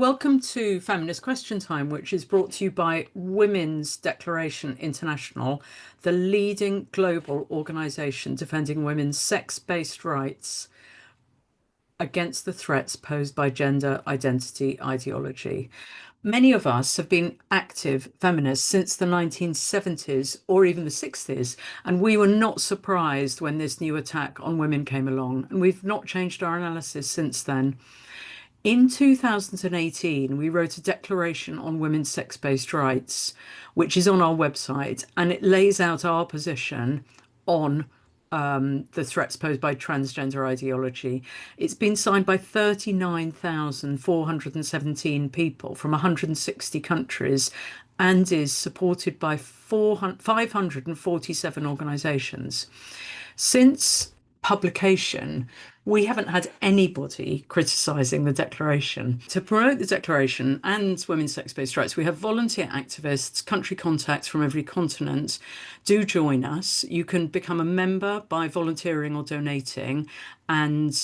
Welcome to Feminist Question Time, which is brought to you by Women's Declaration International, the leading global organisation defending women's sex-based rights against the threats posed by gender identity ideology. Many of us have been active feminists since the 1970s or even the 60s, and we were not surprised when this new attack on women came along, and we've not changed our analysis since then. In 2018, we wrote a declaration on women's sex-based rights, which is on our website, and it lays out our position on the threats posed by transgender ideology. It's been signed by 39,417 people from 160 countries and is supported by 547 organisations. Since publication, we haven't had anybody criticising the declaration. To promote the declaration and women's sex-based rights, we have volunteer activists, country contacts from every continent. Do join us. You can become a member by volunteering or donating, and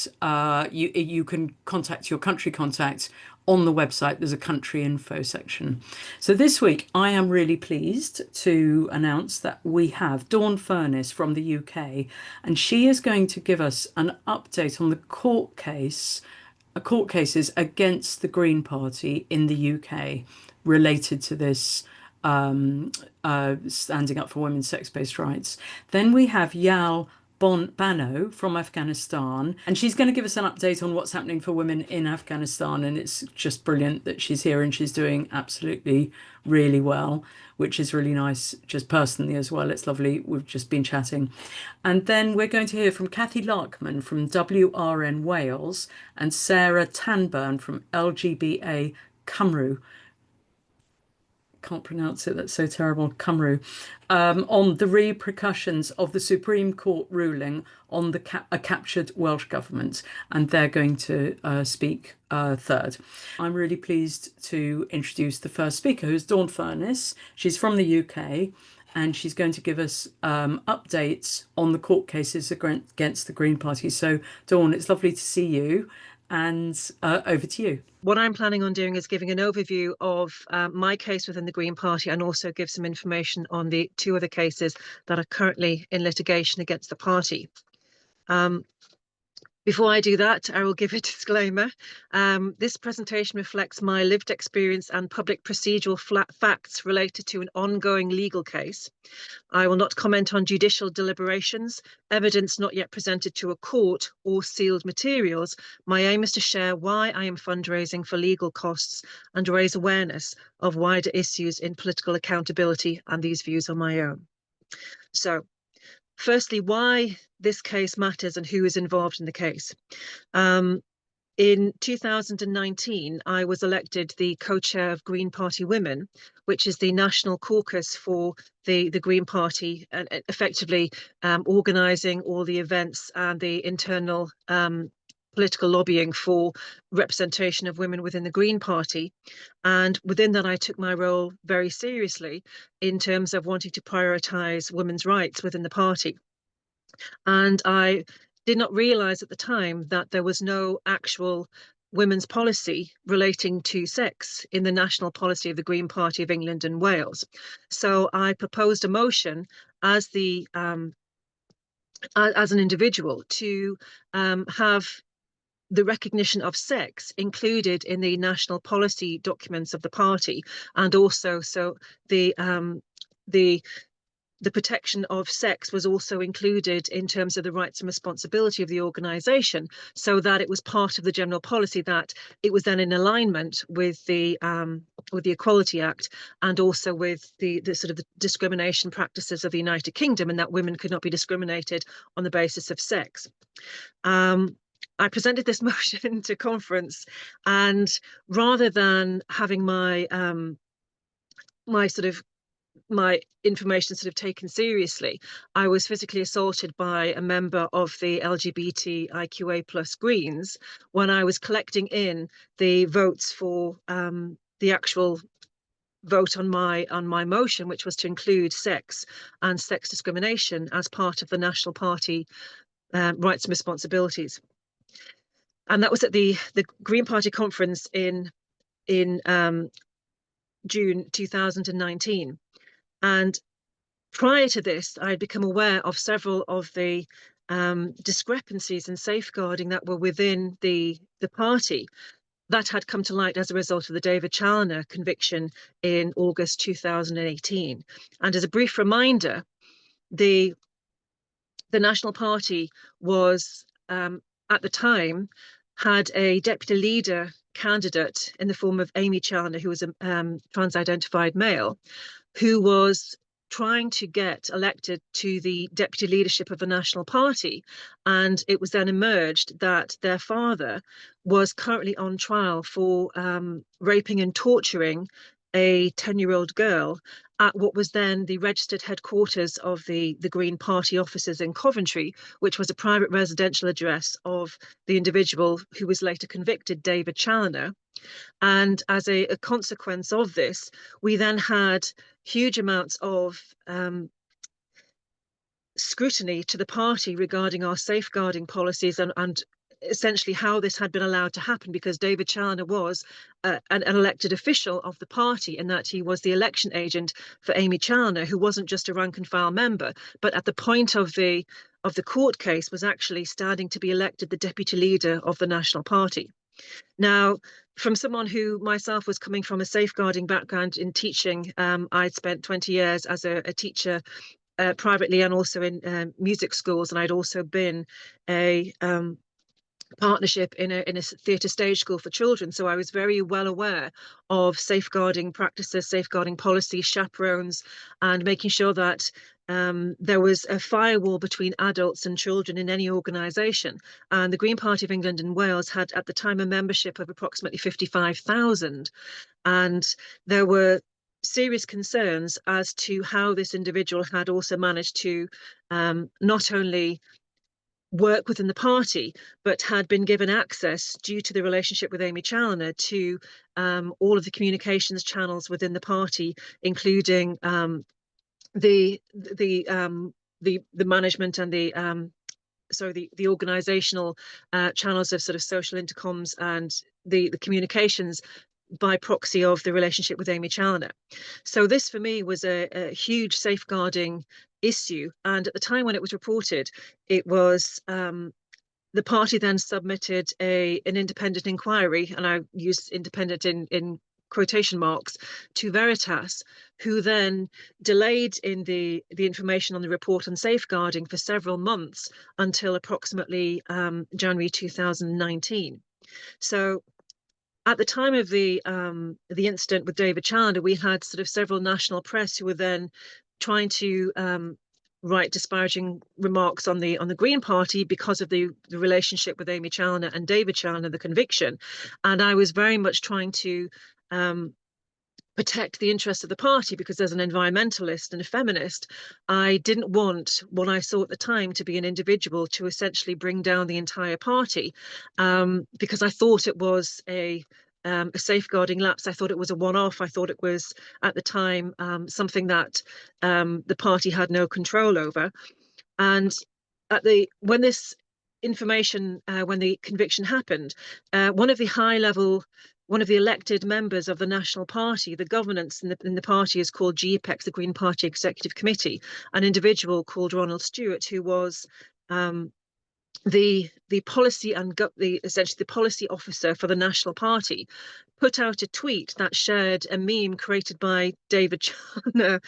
you can contact your country contact on the website. There's a country info section. So this week, I am really pleased to announce that we have Dawn Furness from the UK, and she is going to give us an update on the court cases against the Green Party in the UK related to this standing up for women's sex-based rights. Then we have Bano from Afghanistan, and she's going to give us an update on what's happening for women in Afghanistan. And it's just brilliant that she's here and she's doing absolutely really well, which is really nice just personally as well. It's lovely. We've just been chatting. And then we're going to hear from Cathy Larkman from WRN Wales and Sarah Tanburn from LGBA Cymru. Can't pronounce it, that's so terrible, Cymru, on the repercussions of the Supreme Court ruling on a captured Welsh government, and they're going to speak third. I'm really pleased to introduce the first speaker, who's Dawn Furness. She's from the UK, and she's going to give us updates on the court cases against the Green Party. So, Dawn, it's lovely to see you, and over to you. What I'm planning on doing is giving an overview of my case within the Green Party, and also give some information on the two other cases that are currently in litigation against the party. Before I do that, I will give a disclaimer. This presentation reflects my lived experience and public procedural facts related to an ongoing legal case. I will not comment on judicial deliberations, evidence not yet presented to a court, or sealed materials. My aim is to share why I am fundraising for legal costs and raise awareness of wider issues in political accountability, and these views are my own. So, firstly, why this case matters and who is involved in the case. In 2019, I was elected the co-chair of Green Party Women, which is the national caucus for the Green Party, and effectively organising all the events and the internal political lobbying for representation of women within the Green Party. And within that, I took my role very seriously in terms of wanting to prioritise women's rights within the party. And I did not realise at the time that there was no actual women's policy relating to sex in the national policy of the Green Party of England and Wales. So I proposed a motion as an individual to have the recognition of sex included in the national policy documents of the party, and also so the protection of sex was also included in terms of the rights and responsibility of the organisation, so that it was part of the general policy, that it was then in alignment with the Equality Act, and also with the sort of the discrimination practices of the United Kingdom, and that women could not be discriminated on the basis of sex. I presented this motion to conference, and rather than having my information sort of taken seriously, I was physically assaulted by a member of the LGBTIQA plus Greens when I was collecting in the votes for the actual vote on my motion, which was to include sex and sex discrimination as part of the National Party rights and responsibilities. And that was at the Green Party conference in in June 2019. And prior to this, I had become aware of several of the discrepancies in safeguarding that were within the party that had come to light as a result of the David Challoner conviction in August 2018. And as a brief reminder, the National Party was, at the time, had a deputy leader candidate in the form of Amy Challoner, who was a trans-identified male, who was trying to get elected to the deputy leadership of the National Party. And it was then emerged that their father was currently on trial for raping and torturing a 10-year-old girl at what was then the registered headquarters of the Green Party offices in Coventry, which was a private residential address of the individual who was later convicted, David Challoner. And as a consequence of this, we then had huge amounts of scrutiny to the party regarding our safeguarding policies and essentially how this had been allowed to happen, because David Challoner was an elected official of the party, in that he was the election agent for Amy Challoner, who wasn't just a rank and file member, but at the point of the court case was actually standing to be elected the deputy leader of the National Party. Now, from someone who myself was coming from a safeguarding background in teaching, I'd spent 20 years as a teacher privately and also in music schools, and I'd also been a partnership in a theatre stage school for children. So I was very well aware of safeguarding practices, safeguarding policies, chaperones, and making sure that there was a firewall between adults and children in any organisation. And the Green Party of England and Wales had at the time a membership of approximately 55,000. And there were serious concerns as to how this individual had also managed to not only work within the party, but had been given access, due to the relationship with Amy Challoner, to all of the communications channels within the party, including the management and the organisational channels of sort of social intercoms and the communications by proxy of the relationship with Amy Challoner. So this for me was a huge safeguarding issue. And at the time when it was reported, it was the party then submitted an independent inquiry, and I use independent in quotation marks, to Veritas, who then delayed in the information on the report on safeguarding for several months until approximately January 2019. So at the time of the incident with David Challoner, we had sort of several national press who were then trying to write disparaging remarks on the Green Party because of the relationship with Amy Challoner and David Challoner, the conviction. And I was very much trying to protect the interests of the party, because as an environmentalist and a feminist, I didn't want what I saw at the time to be an individual to essentially bring down the entire party, because I thought it was a safeguarding lapse. I thought it was a one-off. I thought it was, at the time, something that the party had no control over. And when this information, when the conviction happened, one of the elected members of the National Party, the governance in the party is called GPEX, the Green Party Executive Committee, an individual called Ronald Stewart, who was the policy and essentially the policy officer for the National Party, put out a tweet that shared a meme created by David Challoner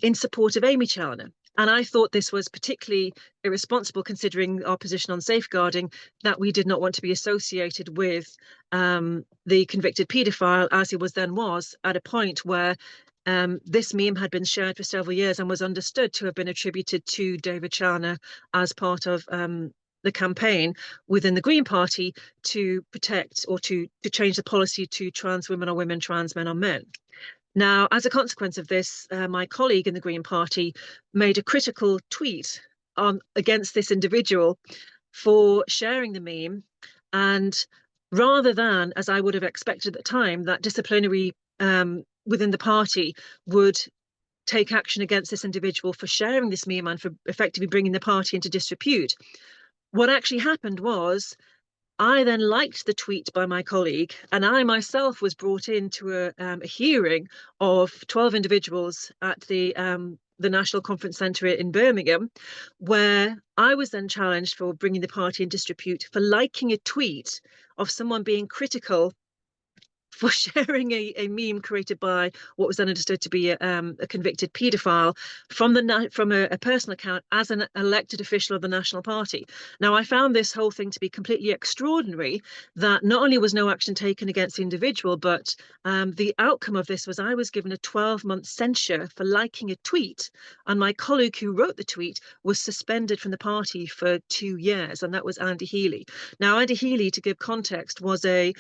in support of Amy Challoner. And I thought this was particularly irresponsible, considering our position on safeguarding, that we did not want to be associated with the convicted paedophile, as he was at a point where this meme had been shared for several years and was understood to have been attributed to David Challoner as part of the campaign within the Green Party to protect or to change the policy to trans women are women, trans men are men. Now, as a consequence of this, my colleague in the Green Party made a critical tweet against this individual for sharing the meme. And rather than, as I would have expected at the time, that disciplinary within the party would take action against this individual for sharing this meme and for effectively bringing the party into disrepute, what actually happened was I then liked the tweet by my colleague, and I myself was brought into a hearing of 12 individuals at the National Conference Centre in Birmingham, where I was then challenged for bringing the party into disrepute for liking a tweet of someone being critical for sharing a meme created by what was then understood to be a convicted paedophile from a personal account as an elected official of the National Party. Now, I found this whole thing to be completely extraordinary, that not only was no action taken against the individual, but the outcome of this was I was given a 12-month censure for liking a tweet, and my colleague who wrote the tweet was suspended from the party for 2 years, and that was Andy Healy. Now, Andy Healy, to give context, was a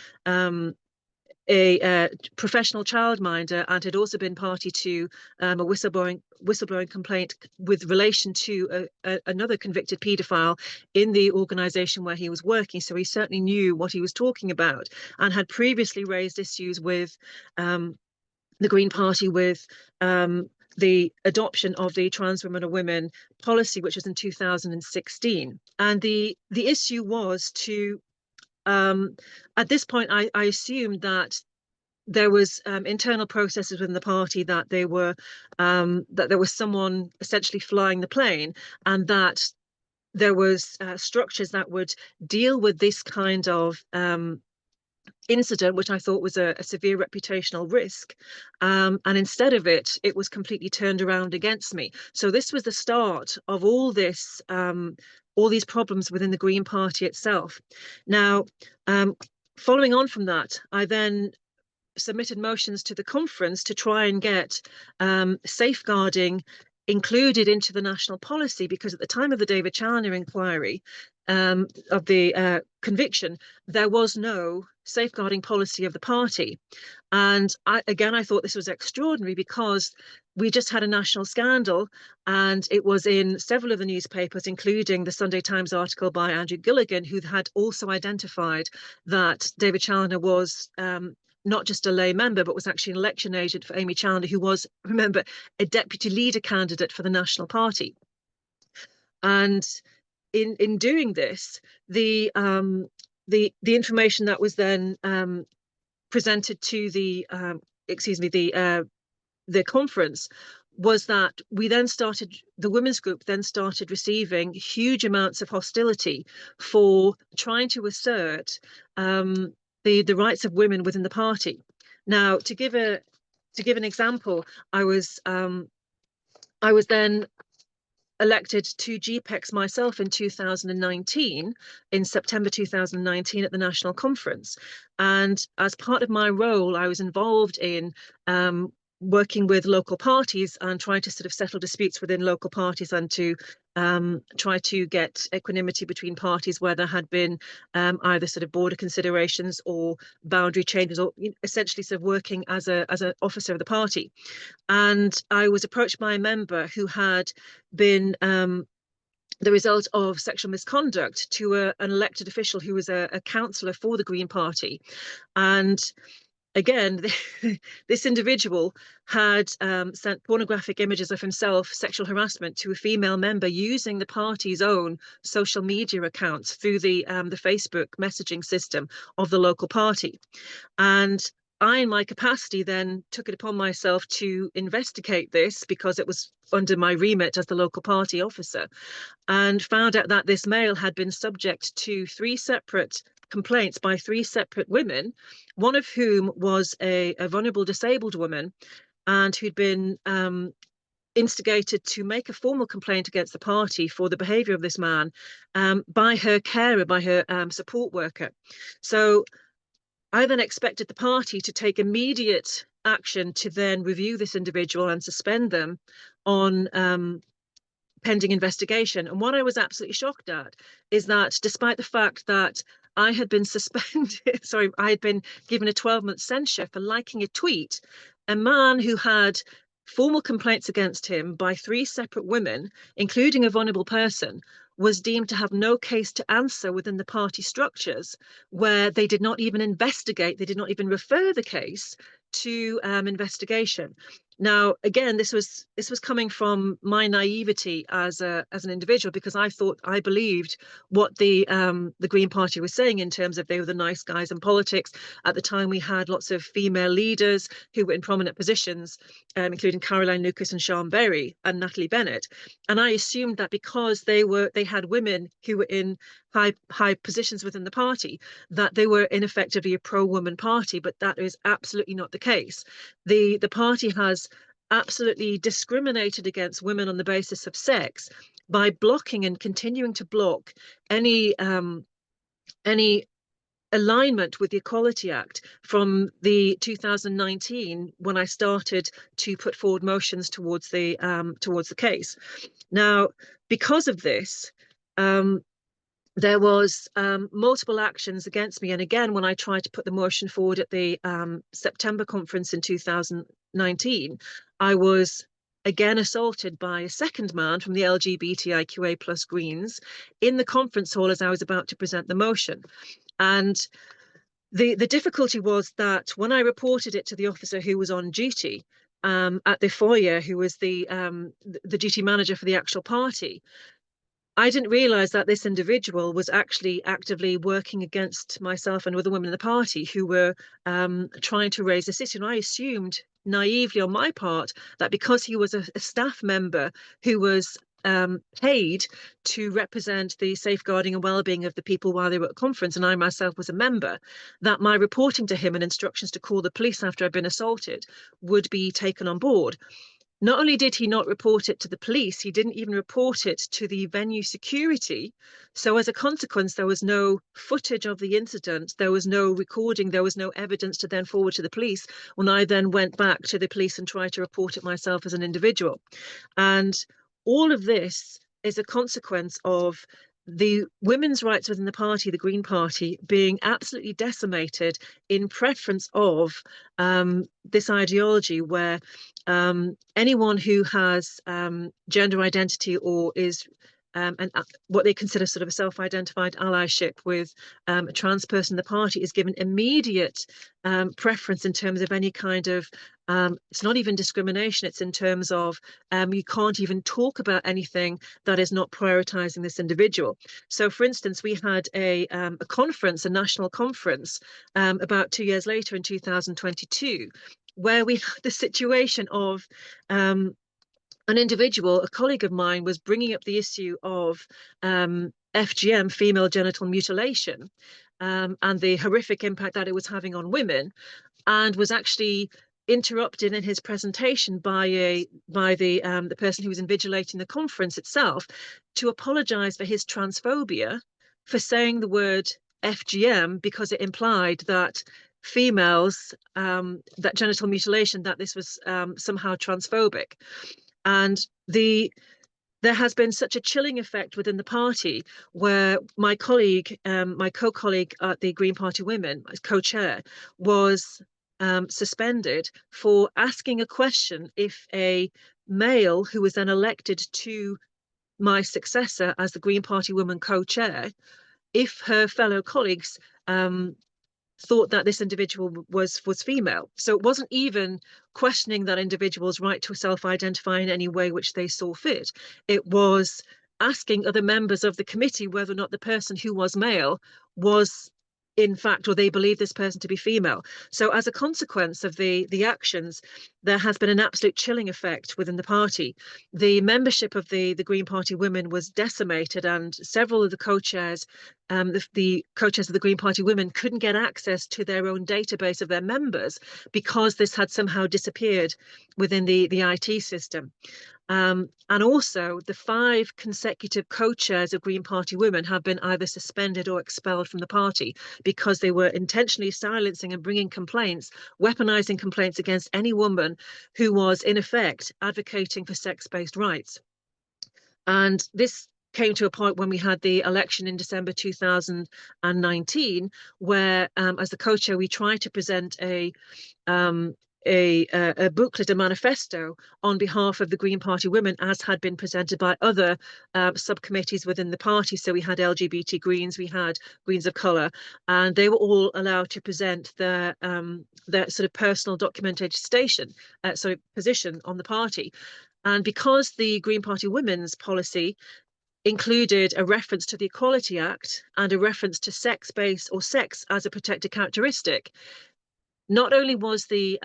professional childminder and had also been party to a whistleblowing complaint with relation to another convicted paedophile in the organisation where he was working. So he certainly knew what he was talking about, and had previously raised issues with the Green Party with the adoption of the trans women or women policy, which was in 2016. And the issue was to at this point, I assumed that there was internal processes within the party, that there was someone essentially flying the plane, and that there was structures that would deal with this kind of incident, which I thought was a severe reputational risk. And instead of it, it was completely turned around against me. So this was the start of all this, all these problems within the Green Party itself. Now, following on from that, I then submitted motions to the conference to try and get safeguarding included into the national policy, because at the time of the David Challoner inquiry, of the conviction, there was no safeguarding policy of the party. And I thought this was extraordinary, because we just had a national scandal, and it was in several of the newspapers, including the Sunday Times article by Andrew Gilligan, who had also identified that David Challoner was not just a lay member, but was actually an election agent for Amy Challoner, who was, remember, a deputy leader candidate for the National Party. And in doing this, the information that was then presented to the conference was that the women's group then started receiving huge amounts of hostility for trying to assert the rights of women within the party. Now, to give an example, I was then elected to GPEX myself in 2019, in September 2019 at the National Conference. And as part of my role, I was involved in working with local parties and trying to sort of settle disputes within local parties, and to try to get equanimity between parties where there had been either sort of border considerations or boundary changes, or essentially sort of working as an officer of the party. And I was approached by a member who had been the result of sexual misconduct to an elected official who was a councillor for the Green Party. And again, this individual had sent pornographic images of himself, sexual harassment, to a female member using the party's own social media accounts through the Facebook messaging system of the local party. And I, in my capacity, then took it upon myself to investigate this, because it was under my remit as the local party officer, and found out that this male had been subject to 3 separate complaints by 3 separate women, one of whom was a vulnerable disabled woman, and who'd been instigated to make a formal complaint against the party for the behaviour of this man by her carer, by her support worker. So I then expected the party to take immediate action to then review this individual and suspend them on pending investigation. And what I was absolutely shocked at is that, despite the fact that I had been suspended, I had been given a 12-month censure for liking a tweet, a man who had formal complaints against him by 3 separate women, including a vulnerable person, was deemed to have no case to answer within the party structures, where they did not even investigate, they did not even refer the case to investigation. Now, again, this was coming from my naivety as an individual, because I believed what the Green Party was saying in terms of they were the nice guys in politics. At the time, we had lots of female leaders who were in prominent positions, including Caroline Lucas and Sian Berry and Natalie Bennett. And I assumed that because they had women who were in high positions within the party, that they were ineffectively a pro-woman party, but that is absolutely not the case. The party has absolutely discriminated against women on the basis of sex by blocking and continuing to block any alignment with the Equality Act from the 2019, when I started to put forward motions towards the case. Now, because of this, there was multiple actions against me. And again, when I tried to put the motion forward at the September conference in 2019, I was again assaulted by a second man from the LGBTIQA plus Greens in the conference hall as I was about to present the motion. And the difficulty was that when I reported it to the officer who was on duty at the foyer, who was the duty manager for the actual party, I didn't realize that this individual was actually actively working against myself and other women in the party who were trying to raise this issue. And I assumed naively on my part that because he was a staff member who was paid to represent the safeguarding and well-being of the people while they were at a conference, and I myself was a member, that my reporting to him and instructions to call the police after I'd been assaulted would be taken on board. Not only did he not report it to the police, he didn't even report it to the venue security. So as a consequence, there was no footage of the incident, there was no recording, there was no evidence to then forward to the police when I then went back to the police and tried to report it myself as an individual. And all of this is a consequence of the women's rights within the party, the Green Party, being absolutely decimated in preference of this ideology where anyone who has gender identity or is and what they consider sort of a self-identified allyship with a trans person in the party is given immediate preference in terms of any kind of it's not even discrimination, it's in terms of you can't even talk about anything that is not prioritizing this individual. So for instance, we had a conference, a national conference about 2 years later in 2022, where we had the situation of an individual, a colleague of mine, was bringing up the issue of FGM, female genital mutilation, and the horrific impact that it was having on women, and was actually interrupted in his presentation by the person who was invigilating the conference itself to apologise for his transphobia for saying the word FGM because it implied that females, that genital mutilation, that this was somehow transphobic. And there has been such a chilling effect within the party where my colleague, my co-colleague at the Green Party Women, co-chair, was suspended for asking a question if a male who was then elected to my successor as the Green Party Women co-chair, if her fellow colleagues thought that this individual was female. So it wasn't even questioning that individual's right to self-identify in any way which they saw fit. It was asking other members of the committee whether or not the person who was male was in fact, or they believe this person to be female. So as a consequence of the actions, there has been an absolute chilling effect within the party. The membership of the Green Party Women was decimated, and several of the co-chairs, the co-chairs of the Green Party Women, couldn't get access to their own database of their members because this had somehow disappeared within the IT system. And also the 5 consecutive co-chairs of Green Party Women have been either suspended or expelled from the party because they were intentionally silencing and bringing complaints, weaponizing complaints against any woman who was in effect advocating for sex-based rights. And this came to a point when we had the election in December 2019, where as the co-chair, we tried to present a a booklet, a manifesto on behalf of the Green Party women, as had been presented by other subcommittees within the party. So we had LGBT Greens, we had Greens of Colour, and they were all allowed to present their sort of personal documented position on the party. And because the Green Party women's policy included a reference to the Equality Act and a reference to sex-based or sex as a protected characteristic, not only was the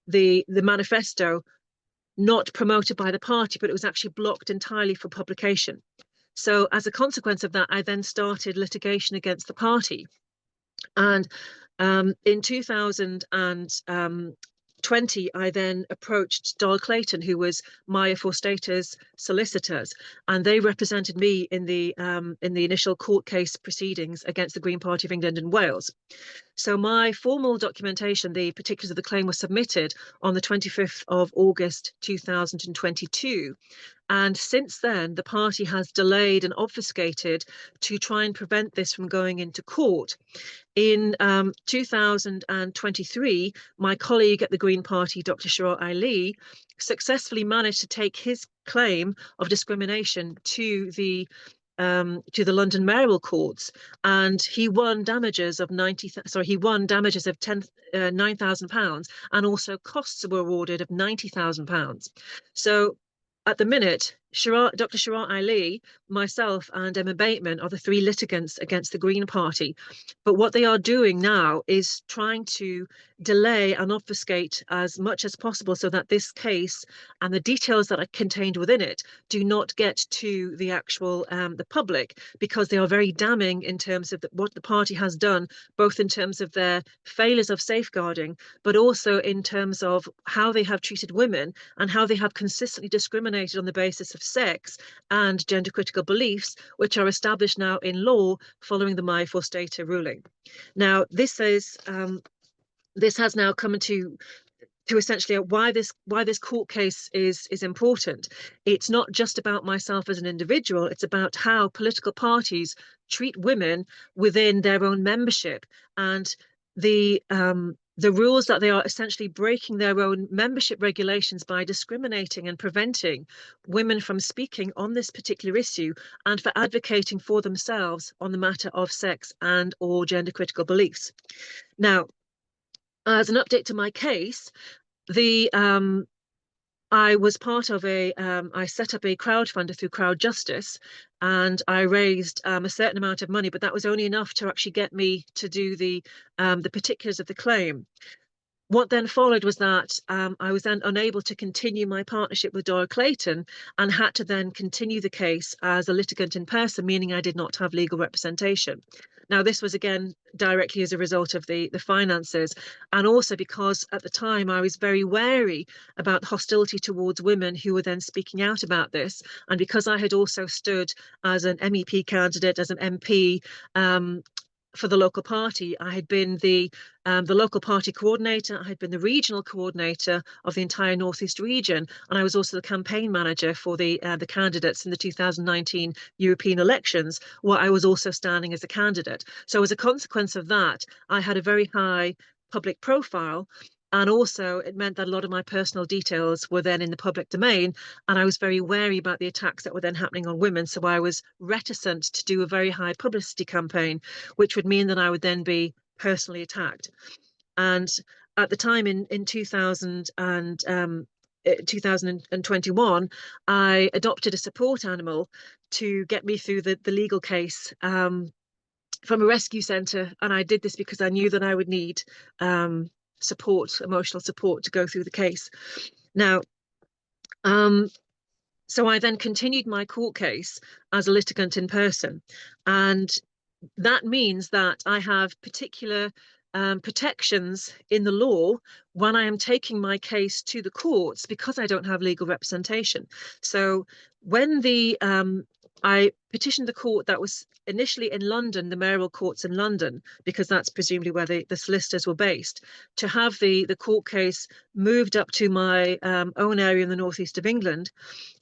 manifesto not promoted by the party, but it was actually blocked entirely for publication. So as a consequence of that, I then started litigation against the party. And in 2020, I then approached Doyle Clayton, who was Maya Forstater's solicitors, and they represented me in the initial court case proceedings against the Green Party of England and Wales. So my formal documentation, the particulars of the claim, was submitted on the 25th of August 2022. And since then, the party has delayed and obfuscated to try and prevent this from going into court. In 2023, my colleague at the Green Party, Dr. Sharat Ali, successfully managed to take his claim of discrimination to the London mayoral courts, and he won damages of £9,000, and also costs were awarded of £90,000. So at the minute, Dr. Sharat Ali, myself, and Emma Bateman are the three litigants against the Green Party. But what they are doing now is trying to delay and obfuscate as much as possible so that this case and the details that are contained within it do not get to the actual the public, because they are very damning in terms of what the party has done, both in terms of their failures of safeguarding, but also in terms of how they have treated women and how they have consistently discriminated on the basis of sex and gender critical beliefs, which are established now in law following the Maya Forstater ruling. Now, this has now come to essentially why this court case is important. It's not just about myself as an individual, it's about how political parties treat women within their own membership, and the rules that they are essentially breaking their own membership regulations by discriminating and preventing women from speaking on this particular issue and for advocating for themselves on the matter of sex and or gender critical beliefs. Now, as an update to my case, I was part of I set up a crowdfunder through Crowd Justice, and I raised a certain amount of money, but that was only enough to actually get me to do the particulars of the claim. What then followed was that I was then unable to continue my partnership with Doyle Clayton and had to then continue the case as a litigant in person, meaning I did not have legal representation. Now, this was again directly as a result of the finances, and also because at the time I was very wary about hostility towards women who were then speaking out about this, and because I had also stood as an MEP candidate, as an MP, for the local party. I had been the local party coordinator, I had been the regional coordinator of the entire Northeast region, and I was also the campaign manager for the candidates in the 2019 European elections, where I was also standing as a candidate. So as a consequence of that, I had a very high public profile, and also it meant that a lot of my personal details were then in the public domain, and I was very wary about the attacks that were then happening on women. So I was reticent to do a very high publicity campaign, which would mean that I would then be personally attacked. And at the time in 2021, I adopted a support animal to get me through the legal case from a rescue centre. And I did this because I knew that I would need emotional support to go through the case. Now, so I then continued my court case as a litigant in person, and that means that I have particular protections in the law when I am taking my case to the courts because I don't have legal representation. So when I petitioned the court that was initially in London, the mayoral courts in London, because that's presumably where the solicitors were based, to have the court case moved up to my own area in the northeast of England.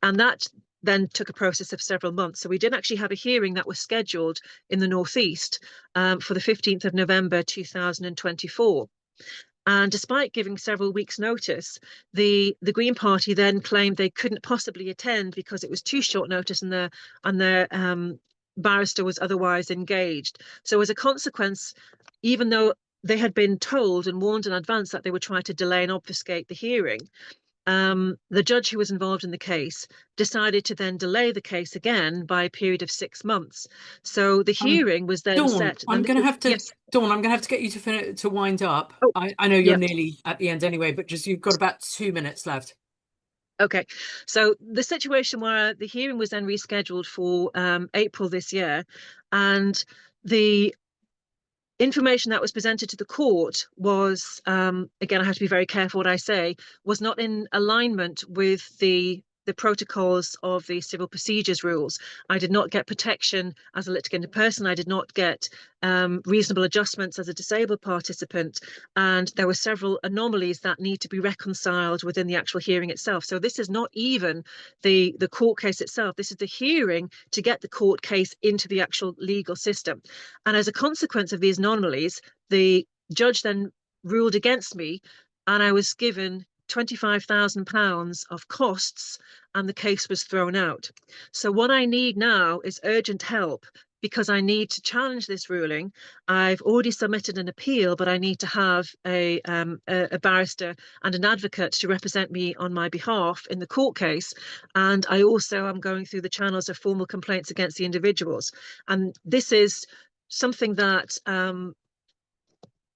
And that then took a process of several months. So we did actually have a hearing that was scheduled in the northeast for the 15th of November 2024. And despite giving several weeks' notice, the Green Party then claimed they couldn't possibly attend because it was too short notice and their barrister was otherwise engaged. So as a consequence, even though they had been told and warned in advance that they would try to delay and obfuscate the hearing, the judge who was involved in the case decided to then delay the case again by a period of 6 months. So the hearing was then Dawn, set. I'm going to have to, Yes. Dawn, I'm going to have to get you to finish, to wind up. Oh, I know you're yeah. nearly at the end anyway, but just you've got about 2 minutes left. Okay, so the situation where the hearing was then rescheduled for April this year, and the information that was presented to the court was, again, I have to be very careful what I say, was not in alignment with the protocols of the civil procedures rules. I did not get protection as a litigant person. I did not get reasonable adjustments as a disabled participant. And there were several anomalies that need to be reconciled within the actual hearing itself. So this is not even the court case itself. This is the hearing to get the court case into the actual legal system. And as a consequence of these anomalies, the judge then ruled against me, and I was given £25,000 of costs, and the case was thrown out. So what I need now is urgent help, because I need to challenge this ruling. I've already submitted an appeal, but I need to have a barrister and an advocate to represent me on my behalf in the court case. And I also am going through the channels of formal complaints against the individuals. And this is something that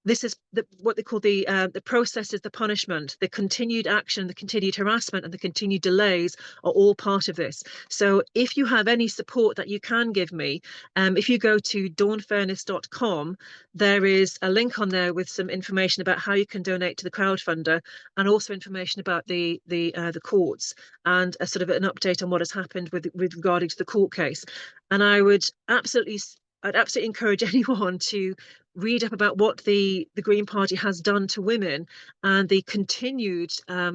this is what they call the process is the punishment. The continued action, the continued harassment, and the continued delays are all part of this. So if you have any support that you can give me, if you go to dawnfurness.com, there is a link on there with some information about how you can donate to the crowdfunder, and also information about the courts, and a sort of an update on what has happened with regarding to the court case. And I'd absolutely encourage anyone to read up about what the Green Party has done to women, and the continued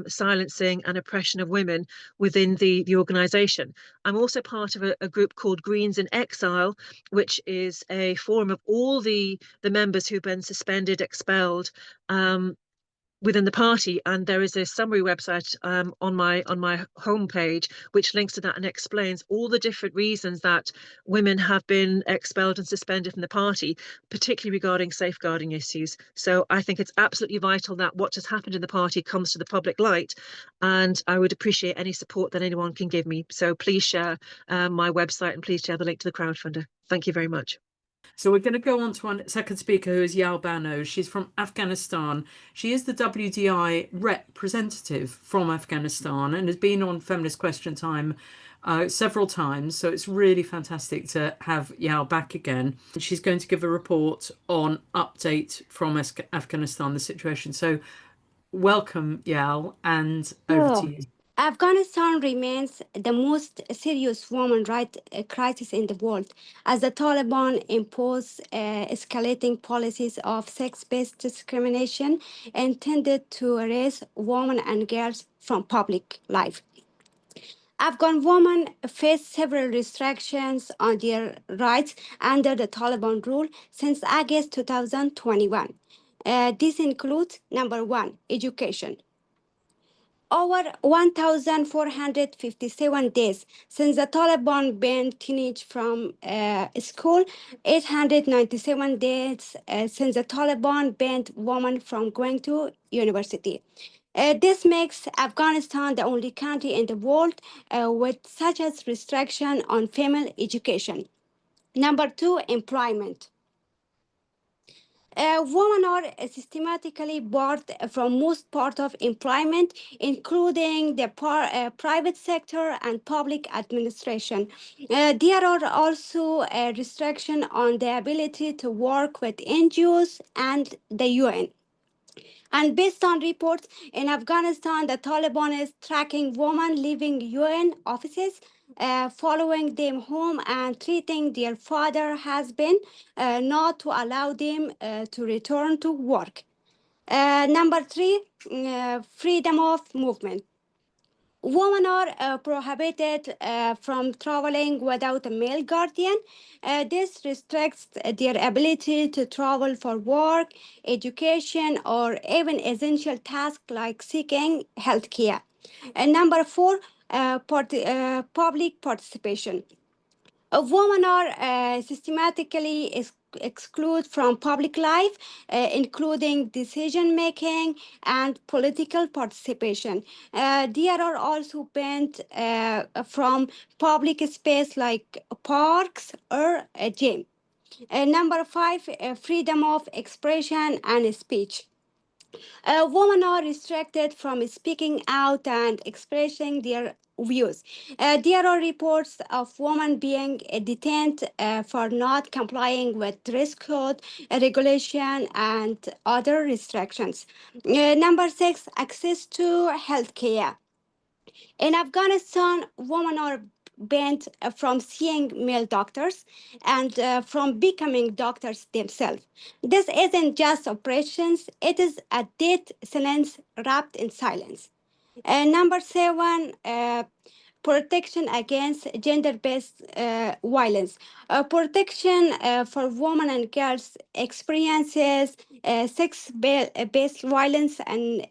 silencing and oppression of women within the organisation. I'm also part of a group called Greens in Exile, which is a forum of all the members who've been suspended, expelled, within the party, and there is a summary website on my homepage which links to that and explains all the different reasons that women have been expelled and suspended from the party, particularly regarding safeguarding issues. So I think it's absolutely vital that what has happened in the party comes to the public light, and I would appreciate any support that anyone can give me. So please share my website, and please share the link to the crowdfunder. Thank you very much. So we're going to go on to our second speaker, who is Bano. She's from Afghanistan. She is the WDI representative from Afghanistan and has been on Feminist Question Time several times. So it's really fantastic to have back again. She's going to give a report on update from Afghanistan, the situation. So welcome, and over to you. Afghanistan remains the most serious women rights crisis in the world, as the Taliban impose escalating policies of sex-based discrimination intended to erase women and girls from public life. Afghan women face several restrictions on their rights under the Taliban rule since August 2021. This includes, number one, education. Over 1,457 days since the Taliban banned teenage from school, 897 days since the Taliban banned women from going to university. This makes Afghanistan the only country in the world with such a restriction on female education. Number two, employment. Women are systematically barred from most part of employment, including the private sector and public administration. There are also a restriction on the ability to work with NGOs and the UN. And based on reports, in Afghanistan, the Taliban is tracking women leaving UN offices, following them home and treating their father husband not to allow them to return to work. Number three, freedom of movement. Women are prohibited from traveling without a male guardian. This restricts their ability to travel for work, education, or even essential tasks like seeking health care. And number four, public participation. Women are systematically excluded from public life, including decision making and political participation. They are also banned from public space like parks or a gym. Number five, freedom of expression and speech. Women are restricted from speaking out and expressing their views. There are reports of women being detained for not complying with dress code regulation and other restrictions. Number six, access to health care. In Afghanistan, women are banned from seeing male doctors and from becoming doctors themselves. This isn't just operations, it is a death sentence wrapped in silence. Number seven, protection against gender based violence. Protection for women and girls experiences sex based violence and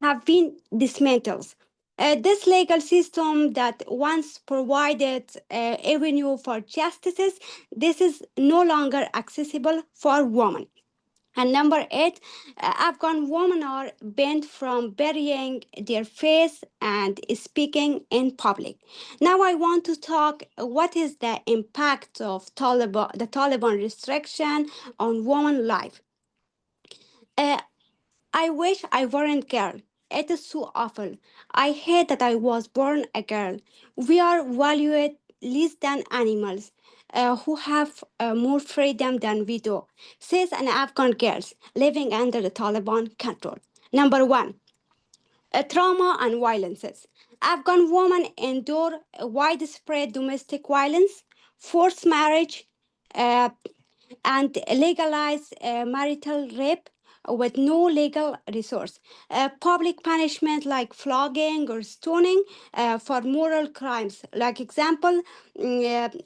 have been dismantled. This legal system that once provided avenue for justices, this is no longer accessible for women. And number eight, Afghan women are banned from burying their face and speaking in public. Now I want to talk what is the impact of the Taliban restriction on women life. Uh, I wish I weren't girl. It is so awful. I hate that I was born a girl. We are valued less than animals who have more freedom than we do, says an Afghan girl living under the Taliban control. Number one, trauma and violences. Afghan women endure widespread domestic violence, forced marriage, uh, and legalize marital rape with no legal resource. Public punishment like flogging or stoning for moral crimes, like example,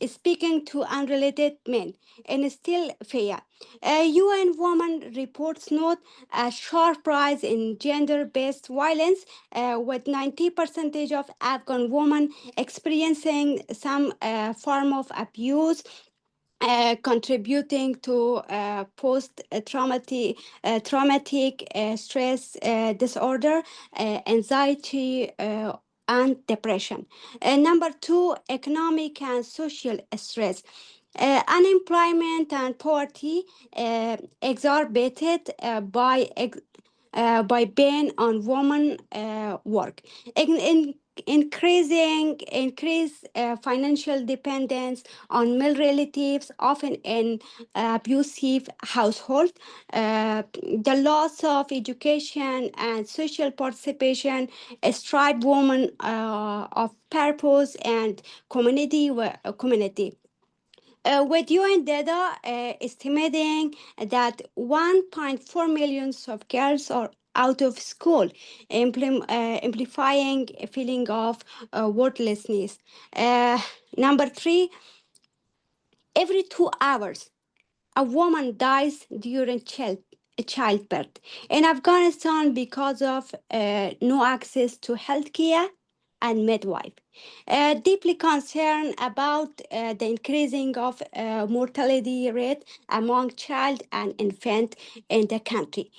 speaking to unrelated men, and still fair. UN Women reports note a sharp rise in gender-based violence, with 90% of Afghan women experiencing some form of abuse, contributing to traumatic stress disorder, anxiety, and depression. Number two, economic and social stress. Unemployment and poverty exacerbated by ban on women work. Increase financial dependence on male relatives, often in abusive household. The loss of education and social participation stripe women of purpose and community. With UN data estimating that 1.4 million of girls are out of school, amplifying a feeling of worthlessness. Number three, every 2 hours, a woman dies during childbirth in Afghanistan because of no access to health care and midwife. Deeply concerned about the increasing of mortality rate among child and infant in the country.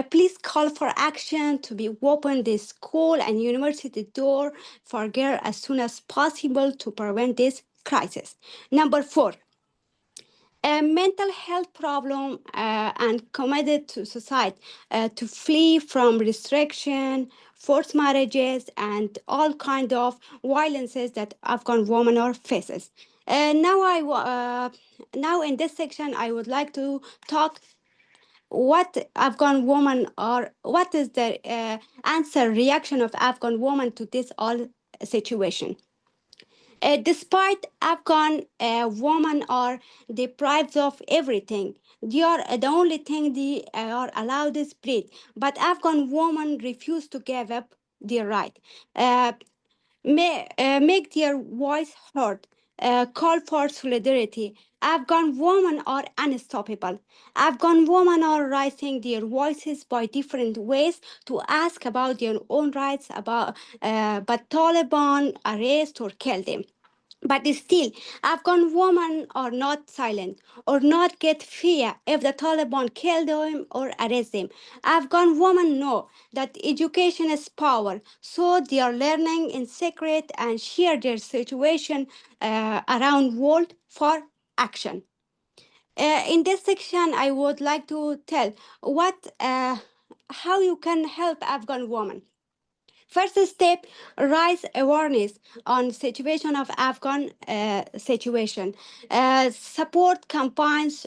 Please call for action to be open the school and university door for girls as soon as possible to prevent this crisis. Number four, a mental health problem and committed to society to flee from restriction, forced marriages, and all kind of violences that Afghan women are faces. Now in this section, I would like to talk what Afghan women are. What is the answer reaction of Afghan women to this all situation? Despite Afghan women are deprived of everything, they are the only thing they are allowed is breed. But Afghan women refuse to give up their right. Make their voice heard. Call for solidarity. Afghan women are unstoppable. Afghan women are raising their voices by different ways to ask about their own rights, but Taliban arrest or kill them. But still, Afghan women are not silent or not get fear if the Taliban kill them or arrest them. Afghan women know that education is power, so they are learning in secret and share their situation around world for action. In this section, I would like to tell how you can help Afghan women. First step, raise awareness on situation of Afghan situation. Support campaigns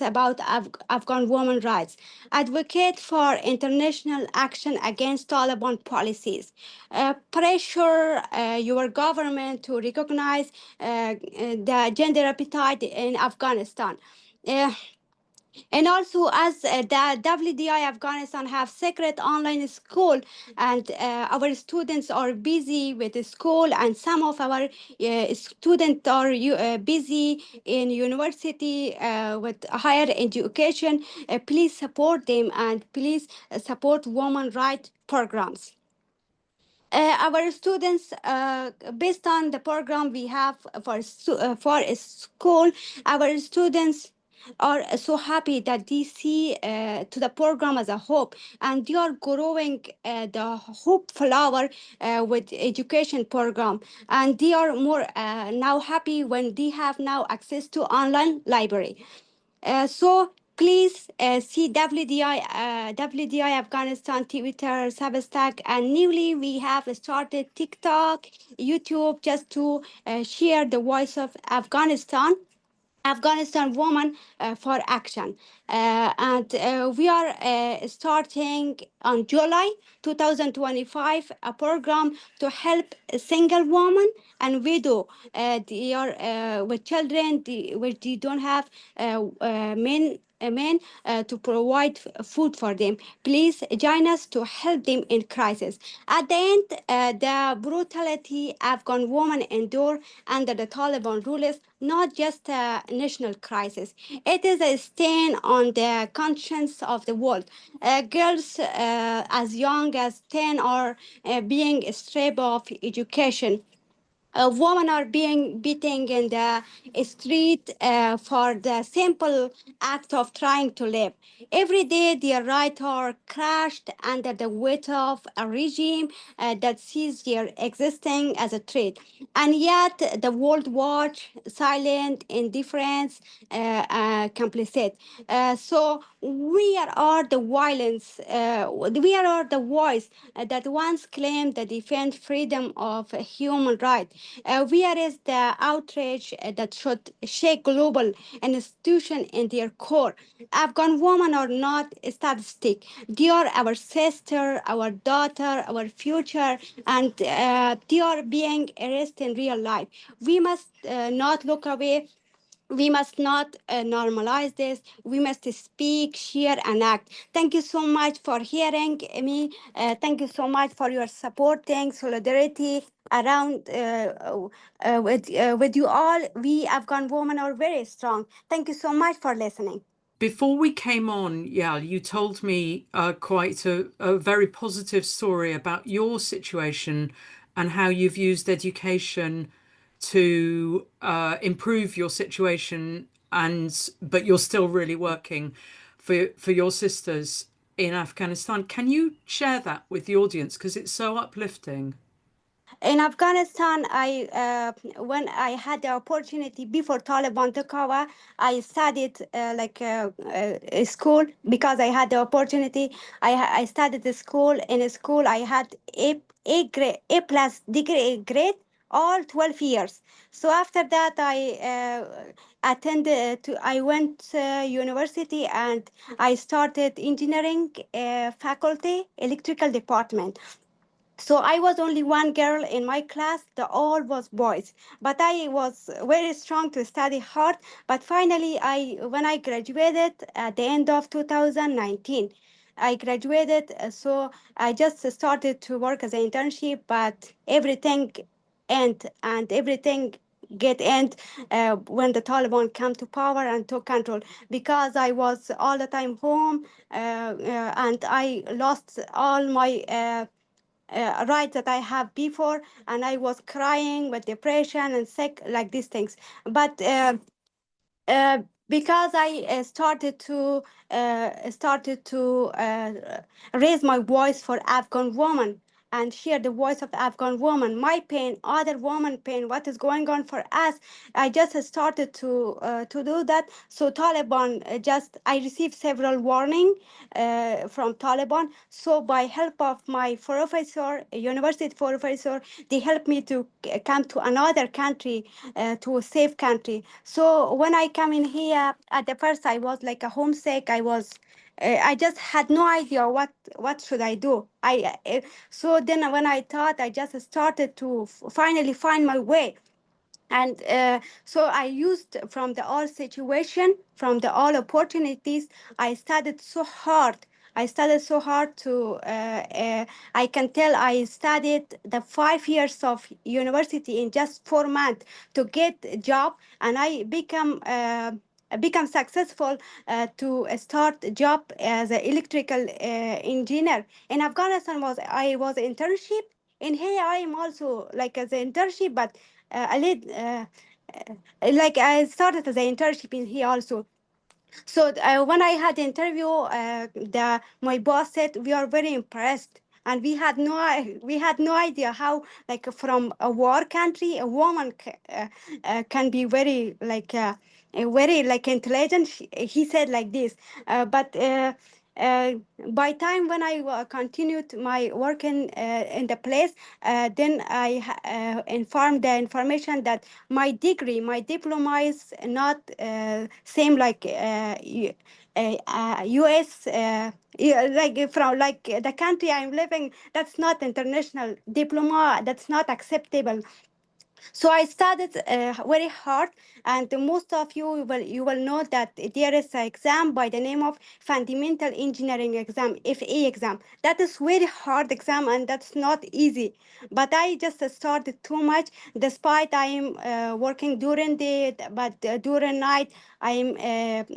about Afghan women rights. Advocate for international action against Taliban policies. Pressure your government to recognize the gender appetite in Afghanistan. Uh, and also, as the WDI Afghanistan have secret online school, and our students are busy with the school, and some of our students are busy in university with higher education. Please support them and please support women rights programs. Our students, based on the program we have for a school, our students are so happy that they see to the program as a hope, and they are growing the hope flower with education program, and they are more now happy when they have now access to online library. So please see WDI Afghanistan Twitter, Substack, and newly we have started TikTok, YouTube, just to share the voice of Afghanistan woman for action. And we are starting on July 2025 a program to help a single woman and widow. They are with children, which they don't have men to provide food for them. Please join us to help them in crisis. At the end, the brutality Afghan women endure under the Taliban rule is not just a national crisis. It is a stain on the conscience of the world. Girls as young as 10 are being stripped of education. Women are being beaten in the street for the simple act of trying to live. Every day, their rights are crushed under the weight of a regime that sees their existing as a threat. And yet, the world watch silent, indifference, complicit. So are the violence, are the voice that once claimed the defend freedom of human right. Where is the outrage that should shake global institution in their core? Afghan women are not a statistic. They are our sister, our daughter, our future, and they are being arrested in real life. We must not look away. We must not normalize this. We must speak, share, and act. Thank you so much for hearing me. Thank you so much for your supporting solidarity around with you all. We Afghan women are very strong. Thank you so much for listening. Before we came on, you told me quite a very positive story about your situation and how you've used education to improve your situation, but you're still really working for your sisters in Afghanistan. Can you share that with the audience, because it's so uplifting? In Afghanistan, when I had the opportunity before Taliban took over, I studied a school because I had the opportunity. I studied the school. In a school, I had A plus degree grade all 12 years. So after that, I went to university and I started engineering faculty, electrical department. So I was only one girl in my class. The all was boys. But I was very strong to study hard. But finally, when I graduated at the end of 2019, I graduated, so I just started to work as an internship, but everything and everything get end when the Taliban came to power and took control, because I was all the time home, and I lost all my rights that I have before, and I was crying with depression and sick like these things. But because I started to raise my voice for Afghan women and hear the voice of the Afghan woman, my pain, other woman pain, what is going on for us. I just started to do that. So Taliban just I received several warning from Taliban. So by help of my professor, a university professor, they helped me to come to another country, to a safe country. So when I come in here, at the first I was like a homesick. I just had no idea what should I do. So then when I thought, I just started to finally find my way. And so I used from the all situation, from the all opportunities. I studied so hard. I studied so hard to I can tell I studied the 5 years of university in just 4 months to get a job, and I become successful to start a job as an electrical engineer. In Afghanistan was I was internship. In here I am also like as an internship, but I did like I started as an internship in here also. So when I had the interview, the my boss said we are very impressed, and we had no idea how, like, from a war country a woman can be very like very like intelligent. He said like this, but. Uh, by time when I continued my work in the place, then I informed the information that my diploma is not same like U.S. Like from like the country I'm living. That's not international diploma. That's not acceptable. So I studied very hard, and most of you will know that there is an exam by the name of Fundamental Engineering Exam, FE exam. That is very hard exam, and that's not easy. But I just started too much, despite I am working during the but during night I'm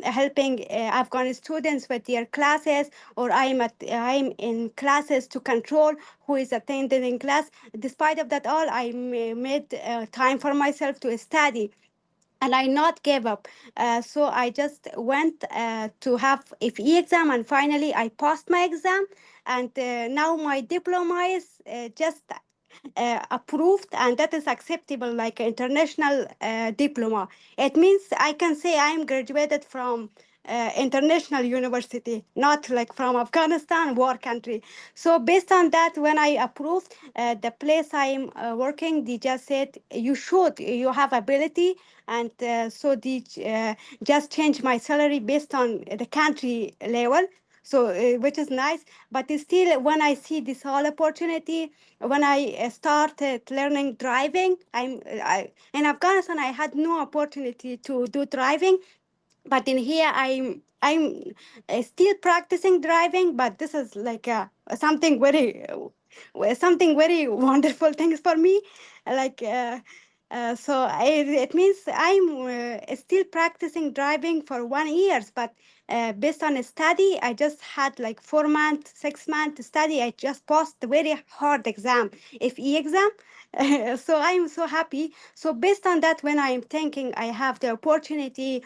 helping Afghan students with their classes, or I'm in classes to control who is attending in class. Despite of that all, I made time for myself to study, and I not gave up. So I just went to have FE exam, and finally I passed my exam, and now my diploma is just approved, and that is acceptable like international diploma. It means I can say I'm graduated from international university, not like from Afghanistan, war country. So based on that, when I approved the place I'm working, they just said you have ability, and so they just changed my salary based on the country level. So which is nice, but still when I see this whole opportunity, when I started learning driving, in Afghanistan I had no opportunity to do driving, but in here I'm still practicing driving, but this is like something very wonderful things for me, like so it means I'm still practicing driving for 1 year, but based on a study I just had like 4 months 6 months study. I just passed a very hard exam, FE exam. So I'm so happy. So based on that, when I'm thinking I have the opportunity,